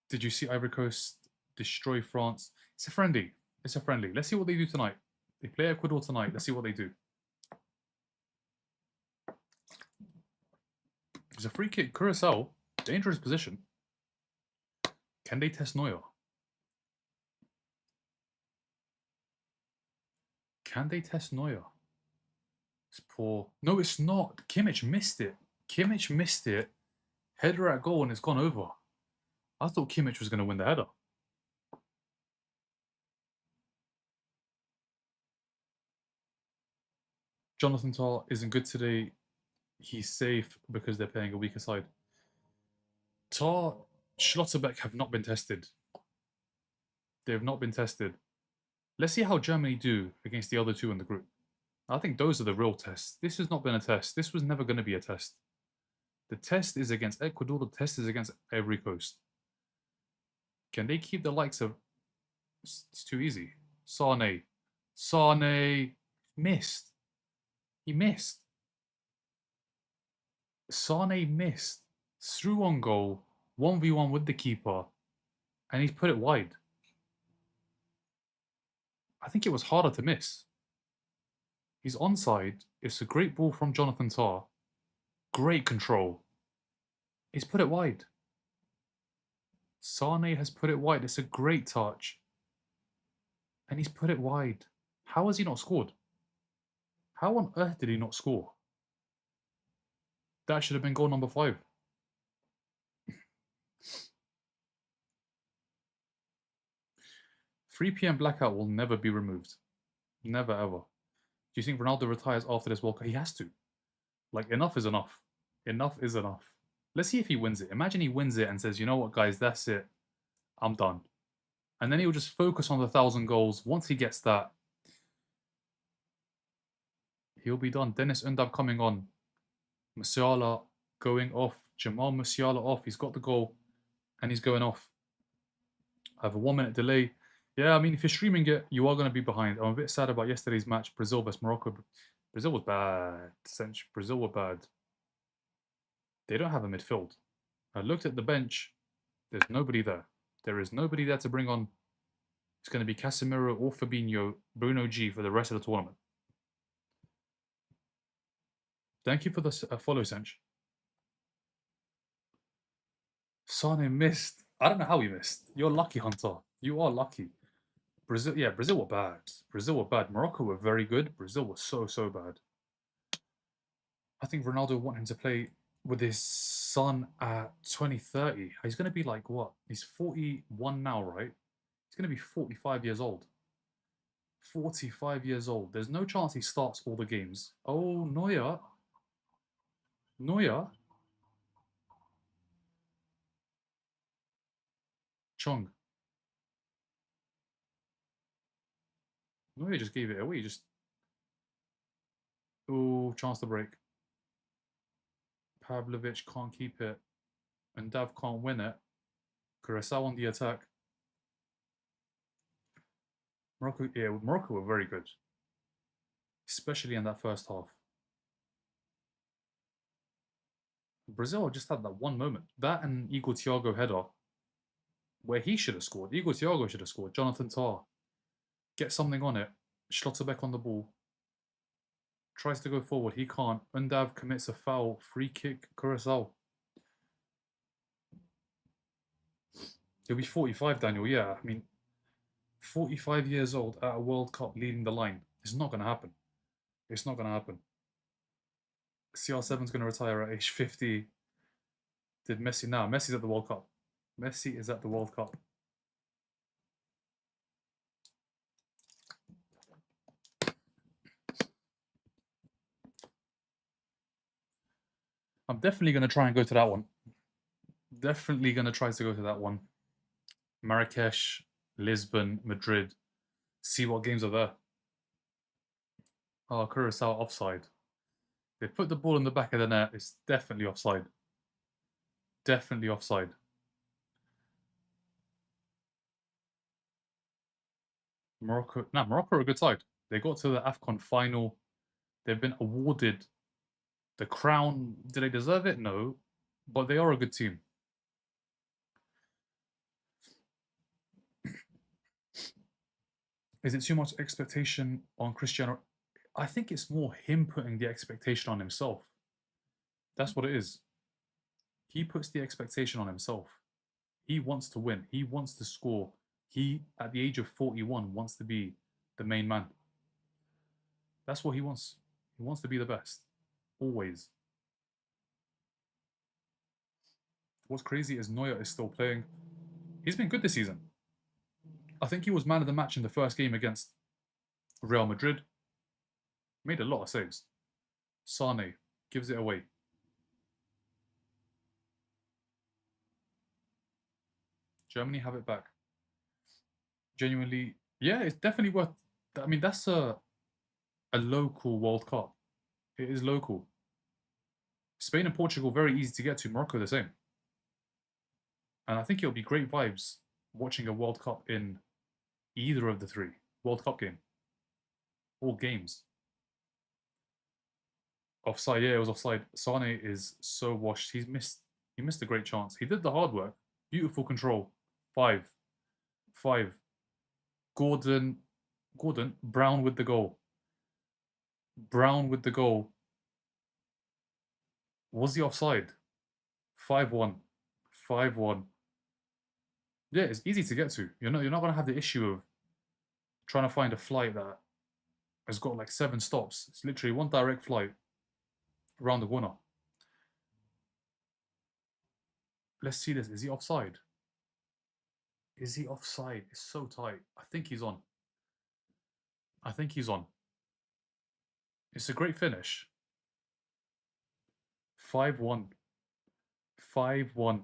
Did you see Ivory Coast destroy France? It's a friendly. It's a friendly. Let's see what they do tonight. They play Ecuador tonight. Let's see what they do. It's a free kick. Curacao, dangerous position. Can they test Neuer? Can they test Neuer? It's poor. No, it's not. Kimmich missed it. Kimmich missed it. Header at goal and it's gone over. I thought Kimmich was going to win the header. Jonathan Tah isn't good today. He's safe because they're playing a weaker side. Tah, Schlotterbeck have not been tested. They have not been tested. Let's see how Germany do against the other two in the group. I think those are the real tests. This has not been a test. This was never going to be a test. The test is against Ecuador. The test is against Ivory Coast. Can they keep the likes of... It's too easy. Sane. Sane missed. He missed. Sane missed. Through on goal. 1v1 with the keeper. And he's put it wide. I think it was harder to miss. He's onside. It's a great ball from Jonathan Tah. Great control. He's put it wide. Sane has put it wide. It's a great touch. And he's put it wide. How has he not scored? How on earth did he not score? That should have been goal number 5. 3 p.m. blackout will never be removed. Never ever. Do you think Ronaldo retires after this World Cup? He has to. Like, enough is enough. Enough is enough. Let's see if he wins it. Imagine he wins it and says, you know what, guys, that's it. I'm done. And then he'll just focus on the 1,000 goals. Once he gets that, he'll be done. Dennis Undab coming on. Musiala going off. Jamal Musiala off. He's got the goal. And he's going off. I have a 1-minute delay. Yeah, I mean, if you're streaming it, you are going to be behind. I'm a bit sad about yesterday's match, Brazil vs Morocco. Brazil was bad. Brazil were bad. They don't have a midfield. I looked at the bench. There's nobody there. There is nobody there to bring on. It's going to be Casemiro or Fabinho, Bruno G for the rest of the tournament. Thank you for the follow, Sench. Sane missed. I don't know how he missed. You're lucky, Hunter. You are lucky. Brazil, yeah, Brazil were bad. Brazil were bad. Morocco were very good. Brazil was so bad. I think Ronaldo want him to play with his son at 2030. He's going to be like, what? He's 41 now, right? He's going to be 45 years old. 45 years old. There's no chance he starts all the games. Oh, Neuer. Neuer. Chong. Neuer just gave it away. Just. Oh, chance to break. Pavlovic can't keep it. And Dav can't win it. Curacao on the attack. Morocco were very good. Especially in that first half. Brazil just had that one moment. That and Igor Thiago header. Where he should have scored. Igor Thiago should have scored. Jonathan Tah. Get something on it. Schlotterbeck on the ball. Tries to go forward. He can't. Undav commits a foul. Free kick. Curacao. He'll be 45, Daniel. Yeah, I mean, 45 years old at a World Cup leading the line. It's not going to happen. It's not going to happen. CR7's going to retire at age 50. Did Messi now? Messi's at the World Cup. Messi is at the World Cup. I'm definitely going to try and go to that one. Definitely going to try to go to that one. Marrakesh, Lisbon, Madrid. See what games are there. Oh, Curacao offside. They put the ball in the back of the net. It's definitely offside. Definitely offside. Morocco are a good side. They got to the AFCON final. They've been awarded the crown. Do they deserve it? No. But they are a good team. Is it too much expectation on Cristiano? I think it's more him putting the expectation on himself. That's what it is. He puts the expectation on himself. He wants to win. He wants to score. He, at the age of 41, wants to be the main man. That's what he wants. He wants to be the best. Always. What's crazy is Neuer is still playing. He's been good this season. I think he was man of the match in the first game against Real Madrid. Made a lot of saves. Sane gives it away. Germany have it back. Genuinely, yeah, it's definitely worth. I mean, that's a local World Cup. It is local. Spain and Portugal very easy to get to. Morocco the same. And I think it'll be great vibes watching a World Cup in either of the 3 World Cup game. All games. Offside, yeah, it was offside. Sane is so washed. He missed a great chance. He did the hard work. Beautiful control. 5. Gordon, Brown with the goal. Brown with the goal. Was he offside? 5-1. 5-1. Yeah, it's easy to get to. You're not gonna have the issue of trying to find a flight that has got like 7 stops. It's literally one direct flight around the corner. Let's see this. Is he offside? Is he offside? It's so tight. I think he's on. I think he's on. It's a great finish. 5-1. 5-1.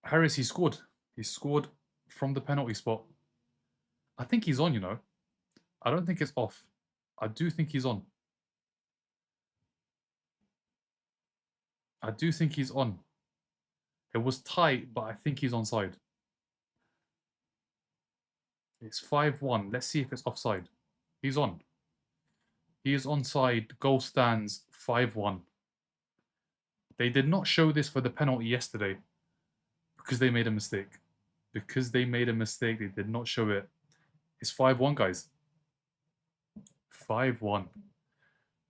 Harris, he scored. He scored from the penalty spot. I think he's on, I don't think it's off. I do think he's on. I do think he's on. It was tight, but I think he's onside. It's 5-1. Let's see if it's offside. He's on. He is onside. Goal stands 5-1. They did not show this for the penalty yesterday because they made a mistake. Because they made a mistake, they did not show it. It's 5-1, guys. 5-1.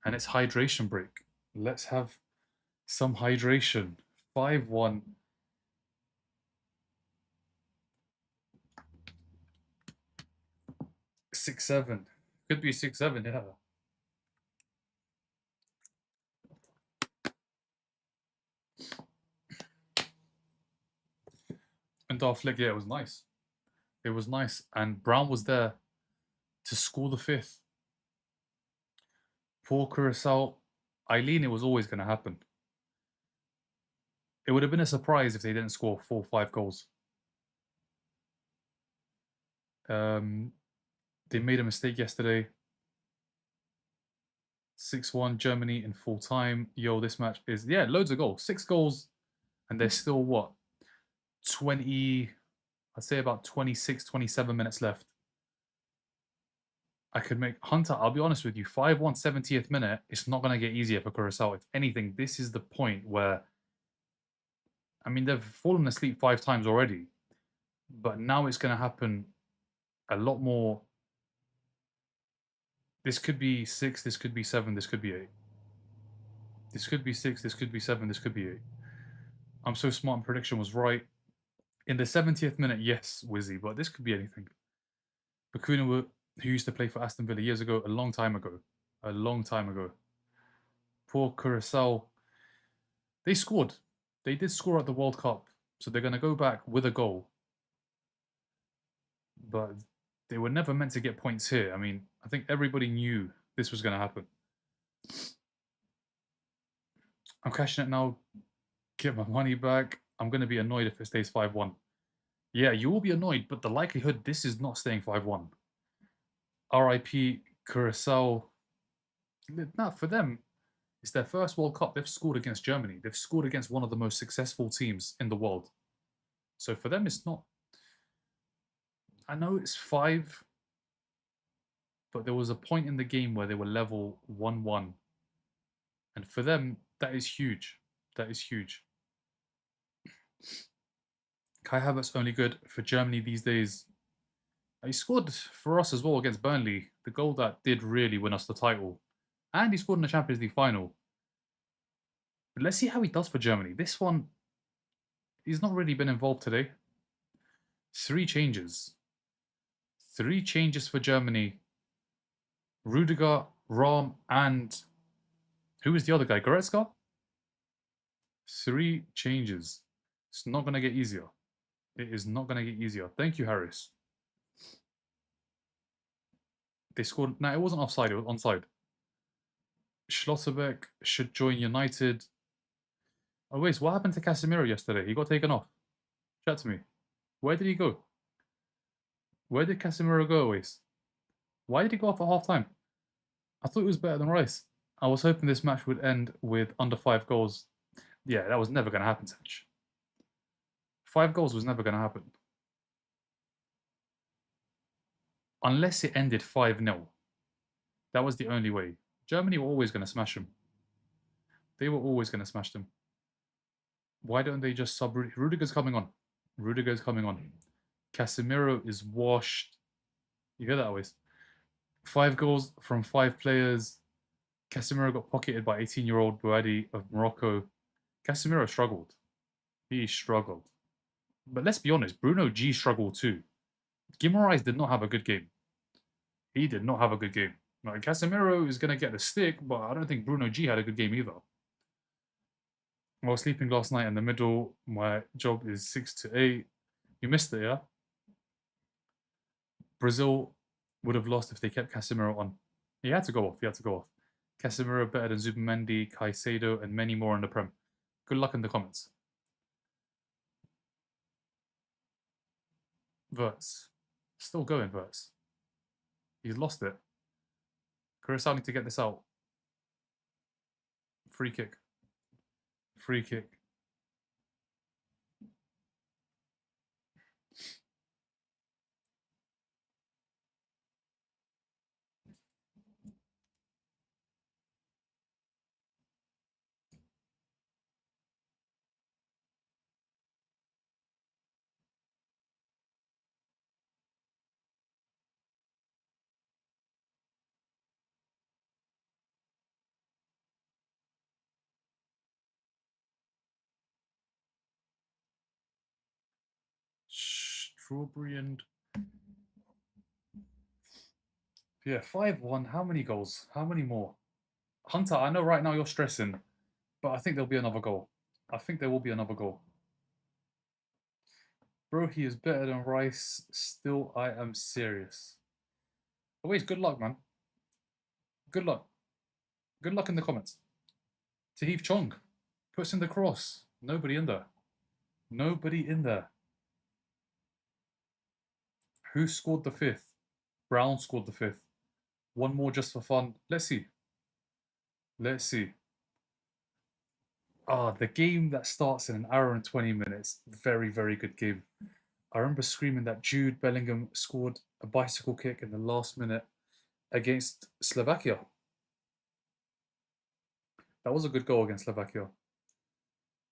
And it's hydration break. Let's have some hydration. 5-1. 6-7. Could be 6-7, yeah. And Darth Flick, yeah, it was nice. It was nice. And Brown was there to score the 5th. Poor CURACAO. Eileen, it was always going to happen. It would have been a surprise if they didn't score 4 or 5 goals. They made a mistake yesterday. 6-1 Germany in full time. Yo, this match is, yeah, loads of goals. 6 goals. And there's still what? 20, I'd say about 26, 27 minutes left. I could make Hunter, I'll be honest with you, 5-1 70th minute. It's not going to get easier for CURACAO. If anything, this is the point where, I mean, they've fallen asleep 5 times already. But now it's going to happen a lot more. This could be 6, this could be 7, this could be 8. This could be 6, this could be 7, this could be 8. I'm so smart and prediction was right. In the 70th minute, yes, Wizzy, but this could be anything. Bakuna, who used to play for Aston Villa years ago, a long time ago. A long time ago. Poor CURACAO. They scored. They did score at the World Cup, so they're going to go back with a goal. But they were never meant to get points here. I mean, I think everybody knew this was going to happen. I'm cashing it now. Get my money back. I'm going to be annoyed if it stays 5-1. Yeah, you will be annoyed, but the likelihood this is not staying 5-1. RIP CURACAO. Not for them. It's their first World Cup. They've scored against Germany. They've scored against one of the most successful teams in the world. So for them, it's not. I know it's 5, but there was a point in the game where they were level 1-1. And for them, that is huge. That is huge. Kai Havertz only good for Germany these days. He scored for us as well against Burnley, the goal that did really win us the title. And he scored in the Champions League final. But let's see how he does for Germany. This one, he's not really been involved today. 3 changes. 3 changes for Germany. Rudiger, Rahm, and who is the other guy? Goretzka? 3 changes. It's not going to get easier. It is not going to get easier. Thank you, Harris. They scored. No, it wasn't offside. It was onside. Schlotterbeck should join United. Oh, wait. What happened to Casemiro yesterday? He got taken off. Chat to me. Where did he go? Where did Casemiro go, Waste? Why did he go off at half time? I thought it was better than Rice. I was hoping this match would end with under 5 goals. Yeah, that was never going to happen, Sech. 5 goals was never going to happen. Unless it ended 5-0. That was the only way. Germany were always going to smash them. They were always going to smash them. Why don't they just sub... Rudiger's coming on. Rudiger's coming on. Casemiro is washed. You hear that, always? 5 goals from 5 players. Casemiro got pocketed by 18-year-old Bouadi of Morocco. Casemiro struggled. He struggled. But let's be honest, Bruno G struggled too. Guimaraes did not have a good game. He did not have a good game. Like, Casemiro is going to get the stick, but I don't think Bruno G had a good game either. I was sleeping last night in the middle. My job is 6 to 8. You missed it, yeah? Brazil would have lost if they kept Casemiro on. He had to go off. He had to go off. Casemiro better than Zubimendi, Caicedo, and many more in the Prem. Good luck in the comments. Verts. Still going, Verts. He's lost it. CURACAO need to get this out. Free kick. Free kick. Strawberry and... Yeah, 5-1. How many goals? How many more? Hunter, I know right now you're stressing, but I think there'll be another goal. I think there will be another goal. Bro, he is better than Rice. Still, I am serious. Oh, wait, good luck, man. Good luck. Good luck in the comments. Tahith Chong puts in the cross. Nobody in there. Nobody in there. Who scored the fifth? Brown scored the fifth. One more just for fun. Let's see. Let's see. The game that starts in an hour and 20 minutes. Very, very good game. I remember screaming that Jude Bellingham scored a bicycle kick in the last minute against Slovakia. That was a good goal against Slovakia.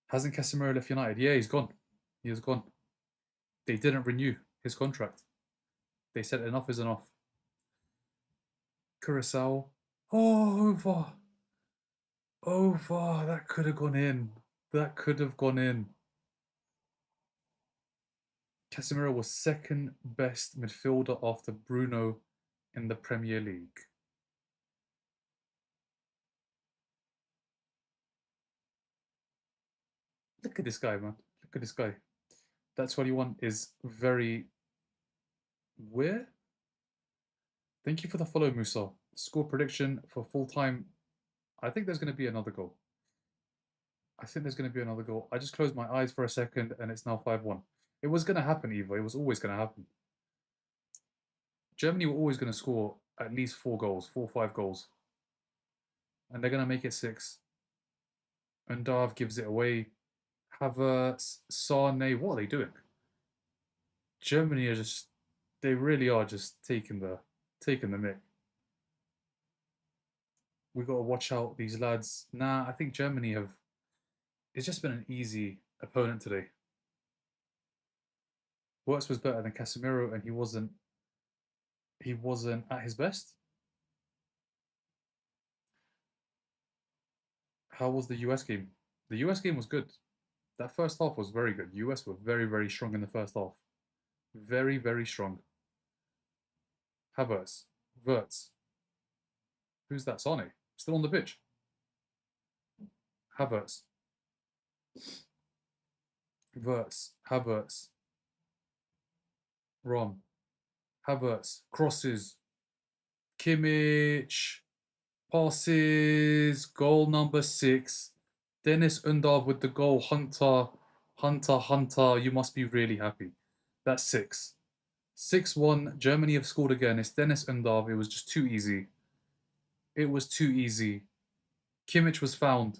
Hasn't Casemiro left United? Yeah, he's gone. He is gone. They didn't renew his contract. They said enough is enough. CURACAO. Oh, over. Over. That could have gone in. That could have gone in. Casemiro was second best midfielder after Bruno in the Premier League. Look at this guy, man. Look at this guy. That 21 is very... Where? Thank you for the follow, Musa. Score prediction for full time. I think there's going to be another goal. I think there's going to be another goal. I just closed my eyes for a second and it's now 5-1. It was going to happen, Eva. It was always going to happen. Germany were always going to score at least 4 goals, 4 or 5 goals. And they're going to make it 6. And Darv gives it away. Havertz, Sane, what are they doing? Germany are just, they really are just taking the mick. We got to watch out these lads. Nah, I think Germany have, it's just been an easy opponent today. Wirtz was better than Casemiro and he wasn't at his best. How was the US game? The US game was good. That first half was very good. US were very, very strong in the first half. Very, very strong. Havertz. Wirtz. Who's that? Sane. Still on the pitch. Havertz. Wirtz. Havertz. Rom. Havertz. Crosses. Kimmich. Passes. Goal number 6. Dennis Undav with the goal. Hunter. Hunter. You must be really happy. That's 6. 6-1. Germany have scored again. It's Dennis Undav. It was just too easy. It was too easy. Kimmich was found.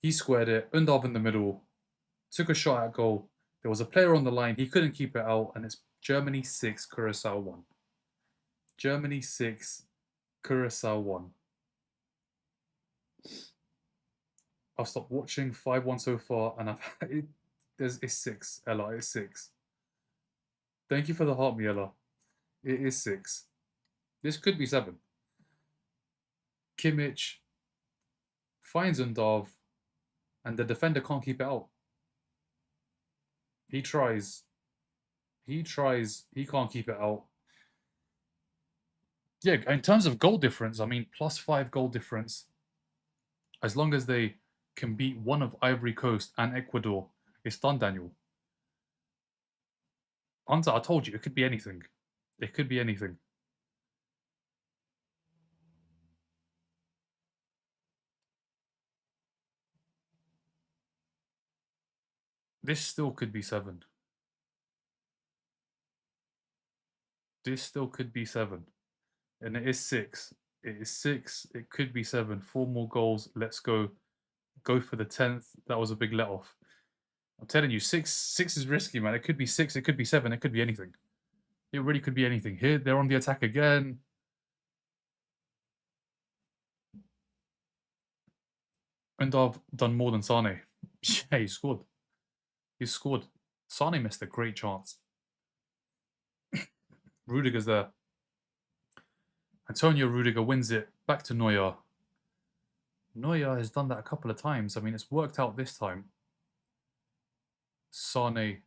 He squared it. Undav in the middle. Took a shot at goal. There was a player on the line. He couldn't keep it out. And it's Germany 6, CURACAO 1. Germany 6, CURACAO 1. I've stopped watching 5-1 so far. And it's 6. Ella, it's 6. Thank you for the heart, Miela. It is 6. This could be 7. Kimmich finds Undav, and the defender can't keep it out. He tries. He tries. He can't keep it out. Yeah, in terms of goal difference, I mean, +5 goal difference. As long as they can beat one of Ivory Coast and Ecuador, it's done, Daniel. Hunter, I told you, it could be anything. It could be anything. This still could be 7. This still could be 7. And it is 6. It is 6. It could be 7. 4 more goals. Let's go. Go for the 10th. That was a big let off. I'm telling you, 6 is risky, man. It could be 6. It could be 7. It could be anything. It really could be anything. Here, they're on the attack again. And I've done more than Sane. Yeah, he scored. He scored. Sane missed a great chance. Rudiger's there. Antonio Rudiger wins it. Back to Neuer. Neuer has done that a couple of times. I mean, it's worked out this time. Sane.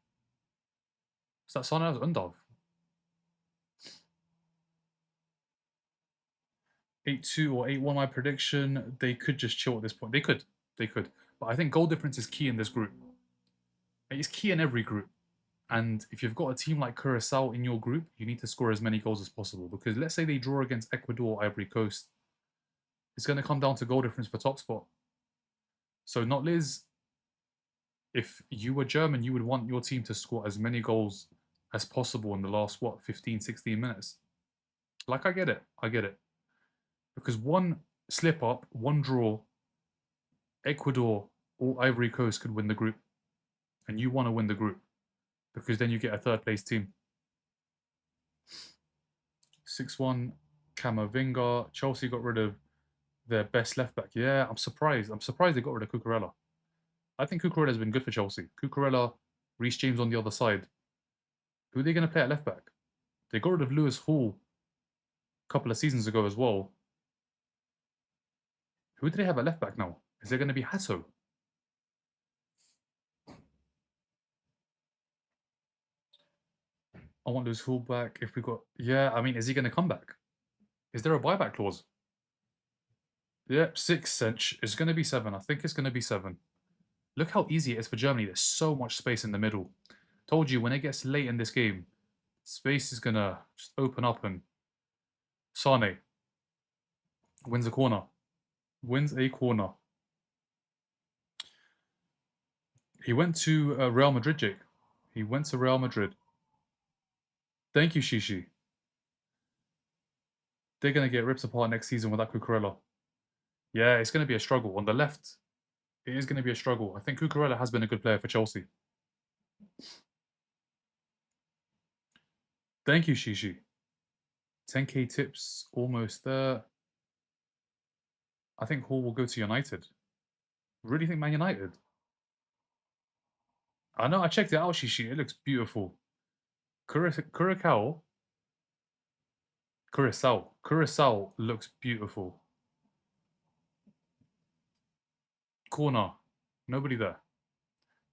Is that Sane or Undav? 8-2 or 8-1, my prediction. They could just chill at this point. They could. They could. But I think goal difference is key in this group. It's key in every group. And if you've got a team like Curacao in your group, you need to score as many goals as possible. Because let's say they draw against Ecuador or Ivory Coast, it's going to come down to goal difference for top spot. So, not Liz, if you were German, you would want your team to score as many goals as possible in the last, 15, 16 minutes. Like, I get it. I get it. Because one slip up, one draw, Ecuador or Ivory Coast could win the group. And you want to win the group. Because then you get a third place team. 6-1, Camavinga. Chelsea got rid of their best left back. Yeah, I'm surprised. I'm surprised they got rid of Cucurella. I think Cucurella has been good for Chelsea. Cucurella, Reece James on the other side. Who are they going to play at left back? They got rid of Lewis Hall a couple of seasons ago as well. Who do they have at left back now? Is there going to be Hasso? I want Lewis Hall back. If we got, yeah, I mean, is he going to come back? Is there a buyback clause? Yep, 6 cents. It's going to be 7. I think it's going to be 7. Look how easy it is for Germany. There's so much space in the middle. Told you, when it gets late in this game, space is going to just open up and Sane wins a corner. Wins a corner. He went to Real Madrid, Jake. He went to Real Madrid. Thank you, Shishi. They're going to get ripped apart next season without Cucurella. Yeah, it's going to be a struggle. On the left, it is going to be a struggle. I think Cucurella has been a good player for Chelsea. Thank you, Shishi. 10k tips, almost there. I think Hall will go to United. Really think Man United? I know, I checked it out, Shishi. It looks beautiful. Curacao. Curacao looks beautiful. Corner. Nobody there.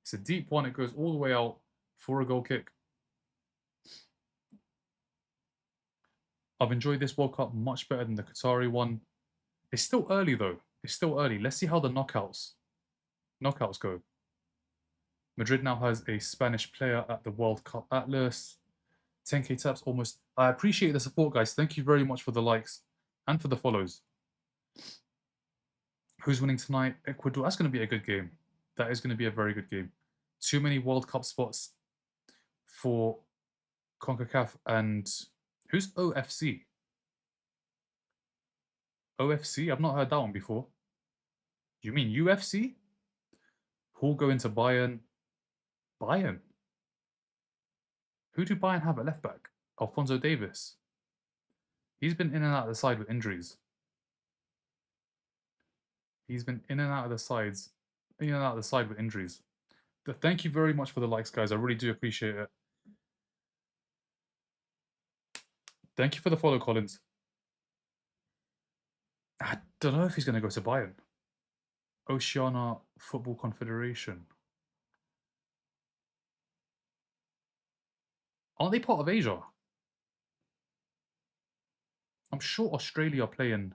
It's a deep one. It goes all the way out for a goal kick. I've enjoyed this World Cup much better than the Qatari one. It's still early though. It's still early. Let's see how the knockouts go. Madrid now has a Spanish player at the World Cup Atlas. 10k taps almost. I appreciate the support, guys. Thank you very much for the likes and for the follows. Who's winning tonight? Ecuador. That's going to be a good game. That is going to be a very good game. Too many World Cup spots for CONCACAF and who's OFC? OFC? I've not heard that one before. You mean UFC? Who'll go into Bayern? Bayern? Who do Bayern have at left back? Alphonso Davis. He's been in and out of the side with injuries. He's been in and out of the sides, in and out of the side with injuries. But thank you very much for the likes, guys. I really do appreciate it. Thank you for the follow, Collins. I don't know if he's going to go to Bayern. Oceania Football Confederation. Aren't they part of Asia? I'm sure Australia are playing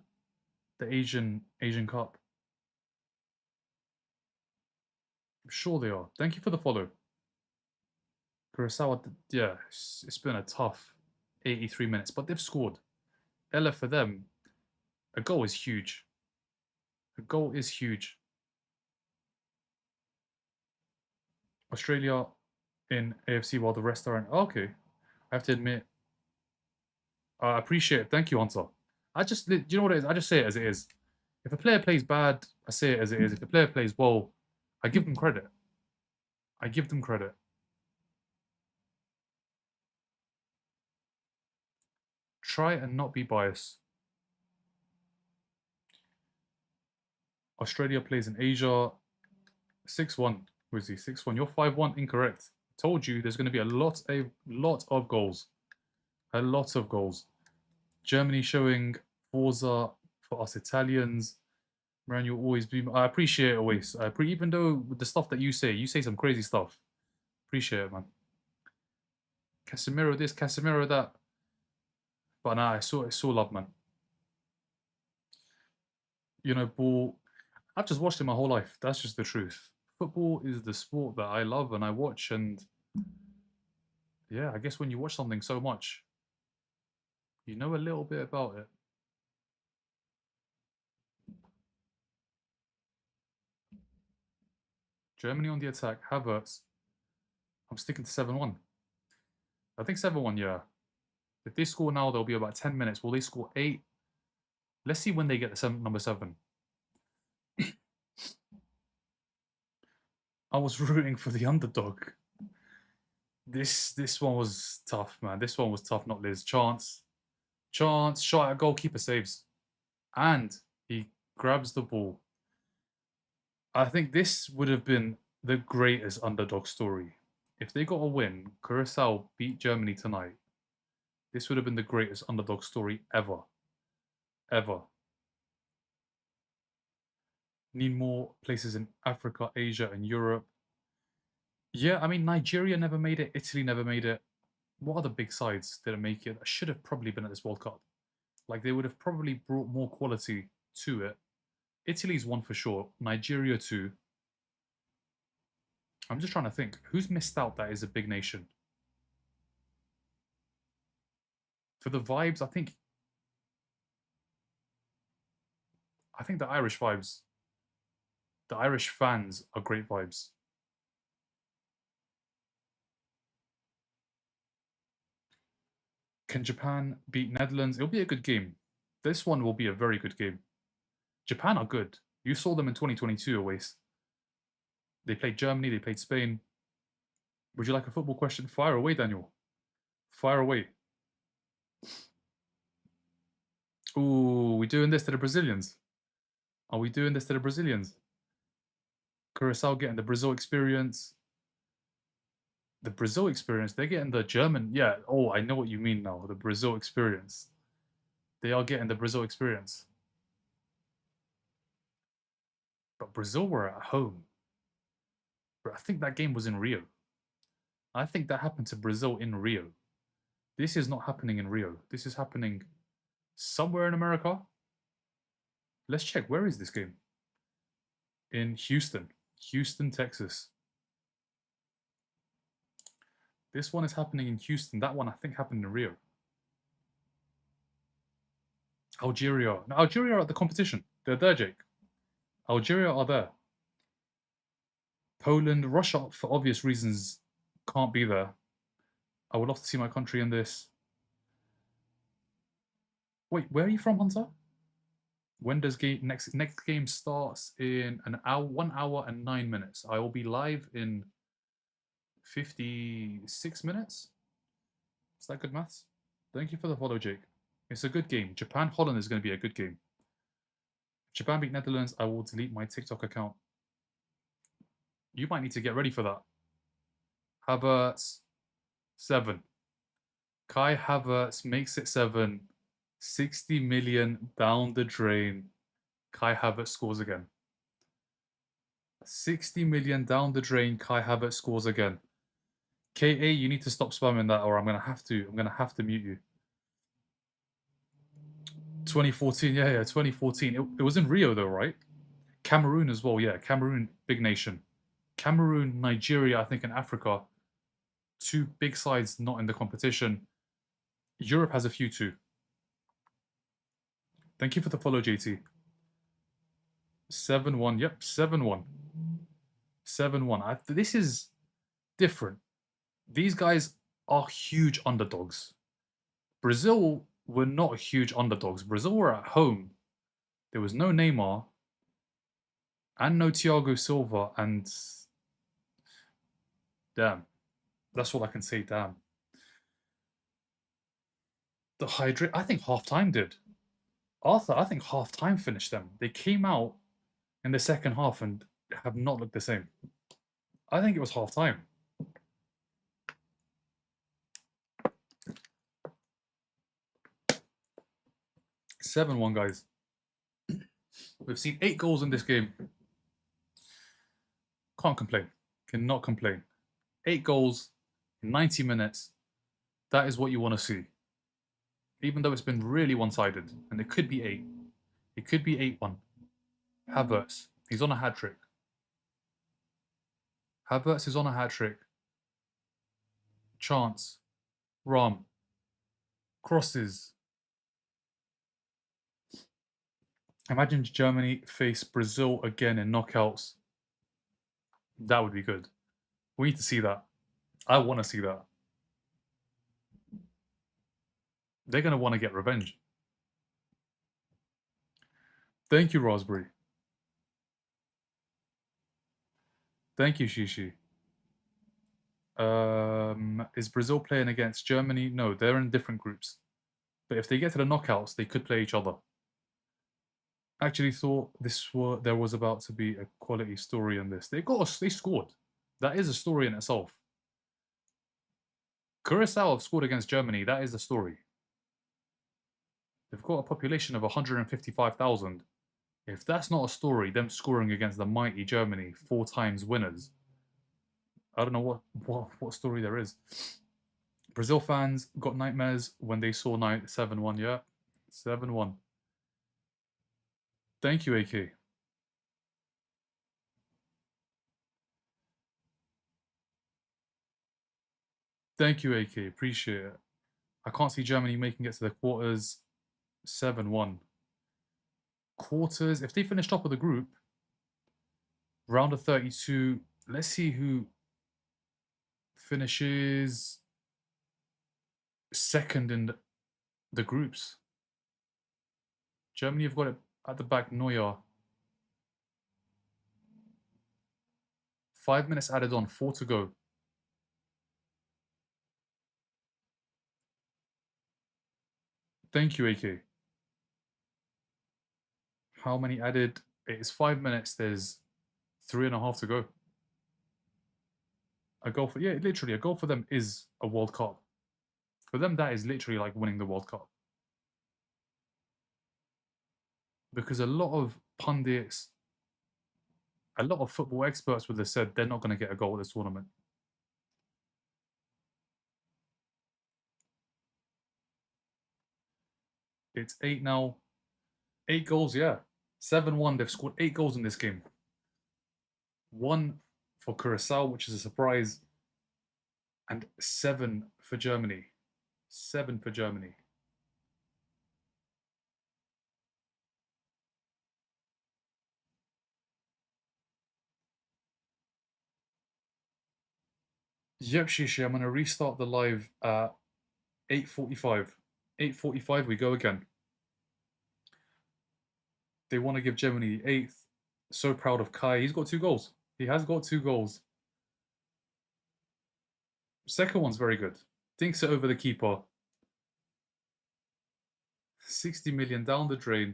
the Asian Cup. I'm sure they are. Thank you for the follow. Kurosawa, yeah, it's been a tough 83 minutes, but they've scored. Ella, for them, a goal is huge. A goal is huge. Australia in AFC while the rest are in. Okay, I have to admit, I appreciate it. Thank you, Hunter. Do you know what it is? I just say it as it is. If a player plays bad, I say it as it is. If the player plays well, I give them credit. I give them credit. Try and not be biased. Australia plays in Asia. 6-1. Wizzy, 6-1. You're 5-1. Incorrect. Told you there's going to be a lot of goals. A lot of goals. Germany showing Forza for us Italians. Man, you'll always be. I appreciate it always. Even though with the stuff that you say some crazy stuff. Appreciate it, man. Casemiro this, Casemiro that. But nah, I saw love, man. You know, ball. I've just watched it my whole life. That's just the truth. Football is the sport that I love and I watch, and yeah, I guess when you watch something so much, you know a little bit about it. Germany on the attack. Havertz. I'm sticking to 7-1. I think 7-1, yeah. If they score now, there'll be about 10 minutes. Will they score 8? Let's see when they get the number 7. I was rooting for the underdog. This one was tough, man. This one was tough, not Liz. Chance, shot at goalkeeper saves. And he grabs the ball. I think this would have been the greatest underdog story. If they got a win, Curacao beat Germany tonight. This would have been the greatest underdog story ever. Ever. Need more places in Africa, Asia, and Europe. Yeah, I mean, Nigeria never made it. Italy never made it. What other big sides didn't make it? Should have probably been at this World Cup. Like, they would have probably brought more quality to it. Italy's one for sure. Nigeria too. I'm just trying to think. Who's missed out that is a big nation? For the vibes, I think the Irish vibes. The Irish fans are great vibes. Can Japan beat Netherlands? It'll be a good game. This one will be a very good game. Japan are good. You saw them in 2022 always. They played Germany, they played Spain. Would you like a football question? Fire away, Daniel. Fire away. Ooh, we doing this to the Brazilians? Are we doing this to the Brazilians? Curacao getting the Brazil experience. The Brazil experience, they're getting the German. Yeah, oh, I know what you mean now. The Brazil experience. They are getting the Brazil experience. But Brazil were at home. But I think that game was in Rio. I think that happened to Brazil in Rio. This is not happening in Rio. This is happening somewhere in America. Let's check. Where is this game? In Houston. Houston, Texas. This one is happening in Houston. That one, I think, happened in Rio. Algeria. No, Algeria are at the competition. They're there, Jake. Algeria are there. Poland, Russia, for obvious reasons, can't be there. I would love to see my country in this. Wait, where are you from, Hunter? When does next game starts in an hour, 1 hour and 9 minutes? I will be live in 56 minutes. Is that good maths? Thank you for the follow, Jake. It's a good game. Japan Holland is going to be a good game. Japan beat Netherlands. I will delete my TikTok account. You might need to get ready for that. Havertz 7. Kai Havertz makes it 7. 60 million down the drain. Kai Havertz scores again. 60 million down the drain. Kai Havertz scores again. KA, you need to stop spamming that, or I'm gonna have to mute you. 2014, yeah, 2014. It was in Rio though, right? Cameroon as well, yeah. Cameroon, big nation. Cameroon, Nigeria, I think, and Africa. Two big sides not in the competition. Europe has a few too. Thank you for the follow, JT. 7-1, yep, 7-1. 7-1. This is different. These guys are huge underdogs. Brazil were not huge underdogs. Brazil were at home. There was no Neymar and no Thiago Silva, and damn, that's all I can say. Damn, the hydrate. I think half time did. Arthur, I think half time finished them. They came out in the second half and have not looked the same. I think it was half time. 7-1, guys. We've seen 8 goals in this game. Can't complain. Cannot complain. 8 goals in 90 minutes. That is what you want to see. Even though it's been really one-sided, and it could be 8. It could be 8-1. Havertz, he's on a hat-trick. Havertz is on a hat-trick. Chance. Ram. Crosses. Imagine Germany face Brazil again in knockouts. That would be good. We need to see that. I want to see that. They're going to want to get revenge. Thank you, Raspberry. Thank you, Shishi. Is Brazil playing against Germany? No, they're in different groups. But if they get to the knockouts, they could play each other. Actually thought there was about to be a quality story in this. They scored. That is a story in itself. Curacao have scored against Germany. That is a story. They've got a population of 155,000. If that's not a story, them scoring against the mighty Germany, 4 times winners, I don't know what story there is. Brazil fans got nightmares when they saw 7-1, yeah? 7-1. Thank you, AK. Thank you, AK. Appreciate it. I can't see Germany making it to the quarters. 7-1. Quarters, if they finish top of the group, round of 32, let's see who finishes second in the groups. Germany have got it at the back, Neuer. 5 minutes added on, 4 to go. Thank you, AK. How many added? It is 5 minutes, there's 3.5 to go. A goal for, yeah, literally, a goal for them is a World Cup. For them, that is literally like winning the World Cup. Because a lot of pundits, a lot of football experts would have said they're not going to get a goal at this tournament. It's 8 now. 8 goals, yeah. 7-1. They've scored 8 goals in this game. 1 for Curacao, which is a surprise, and 7 for Germany. 7 for Germany. Yep, Shishi, I'm going to restart the live at 8:45. 8:45, we go again. They want to give Germany the 8th. So proud of Kai. He's got 2 goals. He has got 2 goals. Second one's very good. Dinks it over the keeper. 60 million down the drain.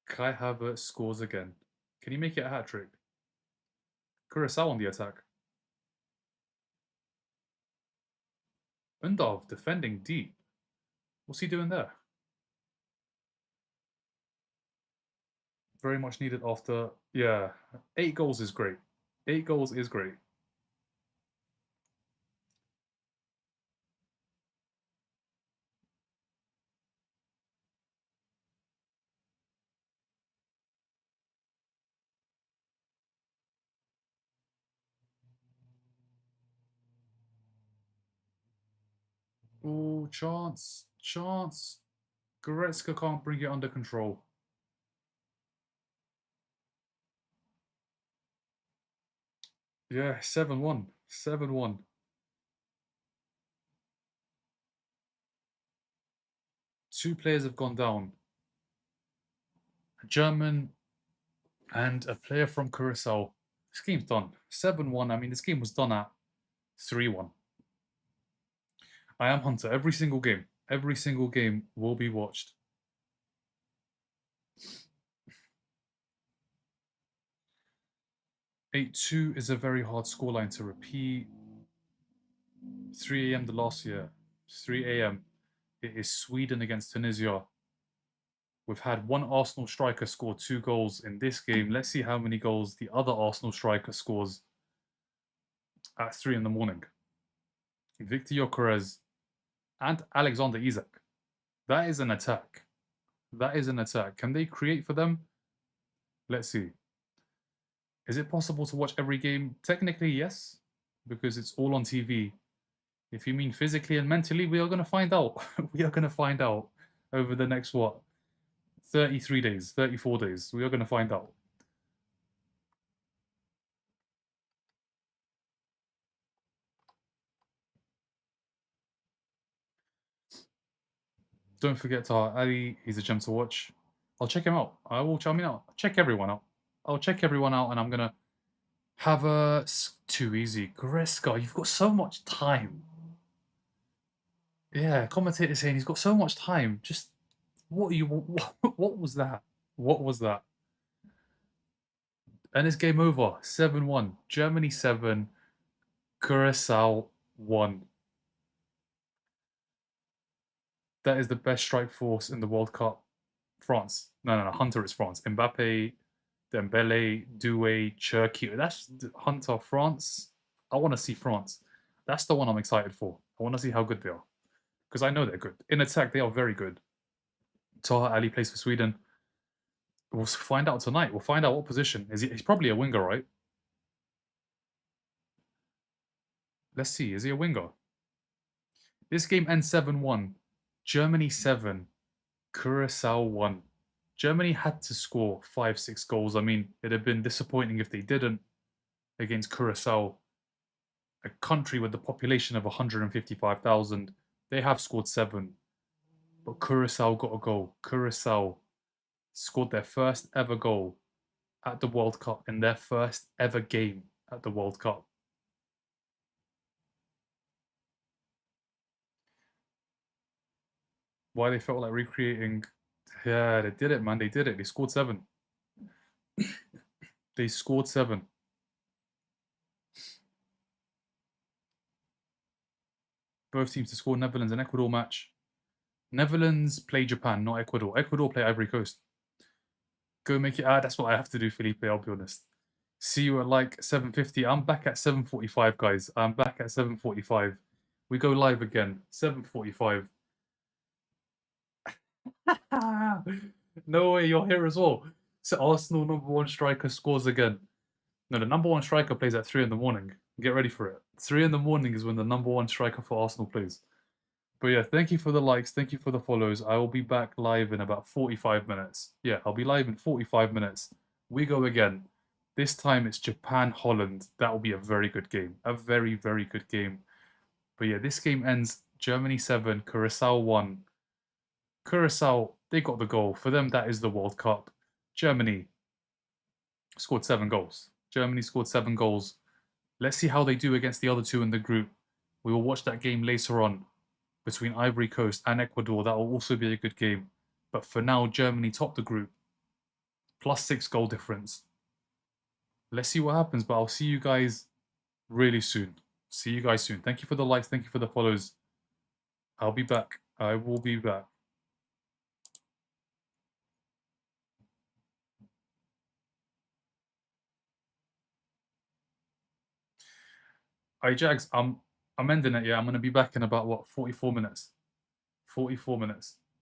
Kai Havertz scores again. Can he make it a hat-trick? Curacao on the attack. Undav defending deep. What's he doing there? Very much needed after, yeah, 8 goals is great. 8 goals is great. Oh, chance. Chance. Goretzka can't bring it under control. Yeah, 7-1. 7-1. Two players have gone down. A German and a player from Curacao. This game's done. 7-1. I mean, this game was done at 3-1. I am Hunter. Every single game. Every single game will be watched. 8-2 is a very hard scoreline to repeat. 3 a.m. the last year. 3 a.m. It is Sweden against Tunisia. We've had one Arsenal striker score 2 goals in this game. Let's see how many goals the other Arsenal striker scores at 3 in the morning. Victor Gyökeres and Alexander Isak. That is an attack. That is an attack. Can they create for them? Let's see. Is it possible to watch every game? Technically, yes, because it's all on TV. If you mean physically and mentally, we are going to find out. We are going to find out over the next, what, 33 days, 34 days. We are going to find out. Don't forget Taha Ali. He's a gem to watch. I'll check him out. I will check him out. Check everyone out. I'll check everyone out, and I'm gonna have a too easy. Goretzka, you've got so much time. Yeah, commentator saying he's got so much time. Just what you what was that? What was that? And it's game over. 7-1. Germany 7. Curacao 1. That is the best strike force in the World Cup. France. No. Hunter is France. Mbappe, Dembele, Doué, Cherki. That's Hunter, France. I want to see France. That's the one I'm excited for. I want to see how good they are. Because I know they're good. In attack, they are very good. Taha Ali plays for Sweden. We'll find out tonight. We'll find out what position. He's probably a winger, right? Let's see. Is he a winger? This game ends 7-1. Germany 7. Curacao 1. Germany had to score 5-6 goals. I mean, it'd have been disappointing if they didn't against Curacao, a country with the population of 155,000. They have scored 7. But Curacao got a goal. Curacao scored their first ever goal at the World Cup in their first ever game at the World Cup. Why they felt like recreating. Yeah, they did it, man. They did it. They scored 7. They scored 7. Both teams to score. Netherlands and Ecuador match. Netherlands play Japan, not Ecuador. Ecuador play Ivory Coast. Go make it. That's what I have to do, Felipe. I'll be honest. See you at like 7:50. I'm back at 7:45, guys. I'm back at 7:45. We go live again. 7:45. No way, you're here as well. So Arsenal #1 striker scores again. No, the #1 striker plays at 3 in the morning. Get ready for it. 3 in the morning is when the #1 striker for Arsenal plays. But yeah, thank you for the likes. Thank you for the follows. I will be back live in about 45 minutes. Yeah, I'll be live in 45 minutes. We go again. This time it's Japan Holland. That will be a very good game. A very, very good game. But yeah, this game ends Germany 7, Curacao 1. Curacao, they got the goal. For them, that is the World Cup. Germany scored 7 goals. Germany scored 7 goals. Let's see how they do against the other two in the group. We will watch that game later on between Ivory Coast and Ecuador. That will also be a good game. But for now, Germany top the group. +6 goal difference. Let's see what happens, but I'll see you guys really soon. See you guys soon. Thank you for the likes. Thank you for the follows. I'll be back. I will be back. Hey Jags, I'm ending it. Yeah, I'm gonna be back in about what 44 minutes. 44 minutes.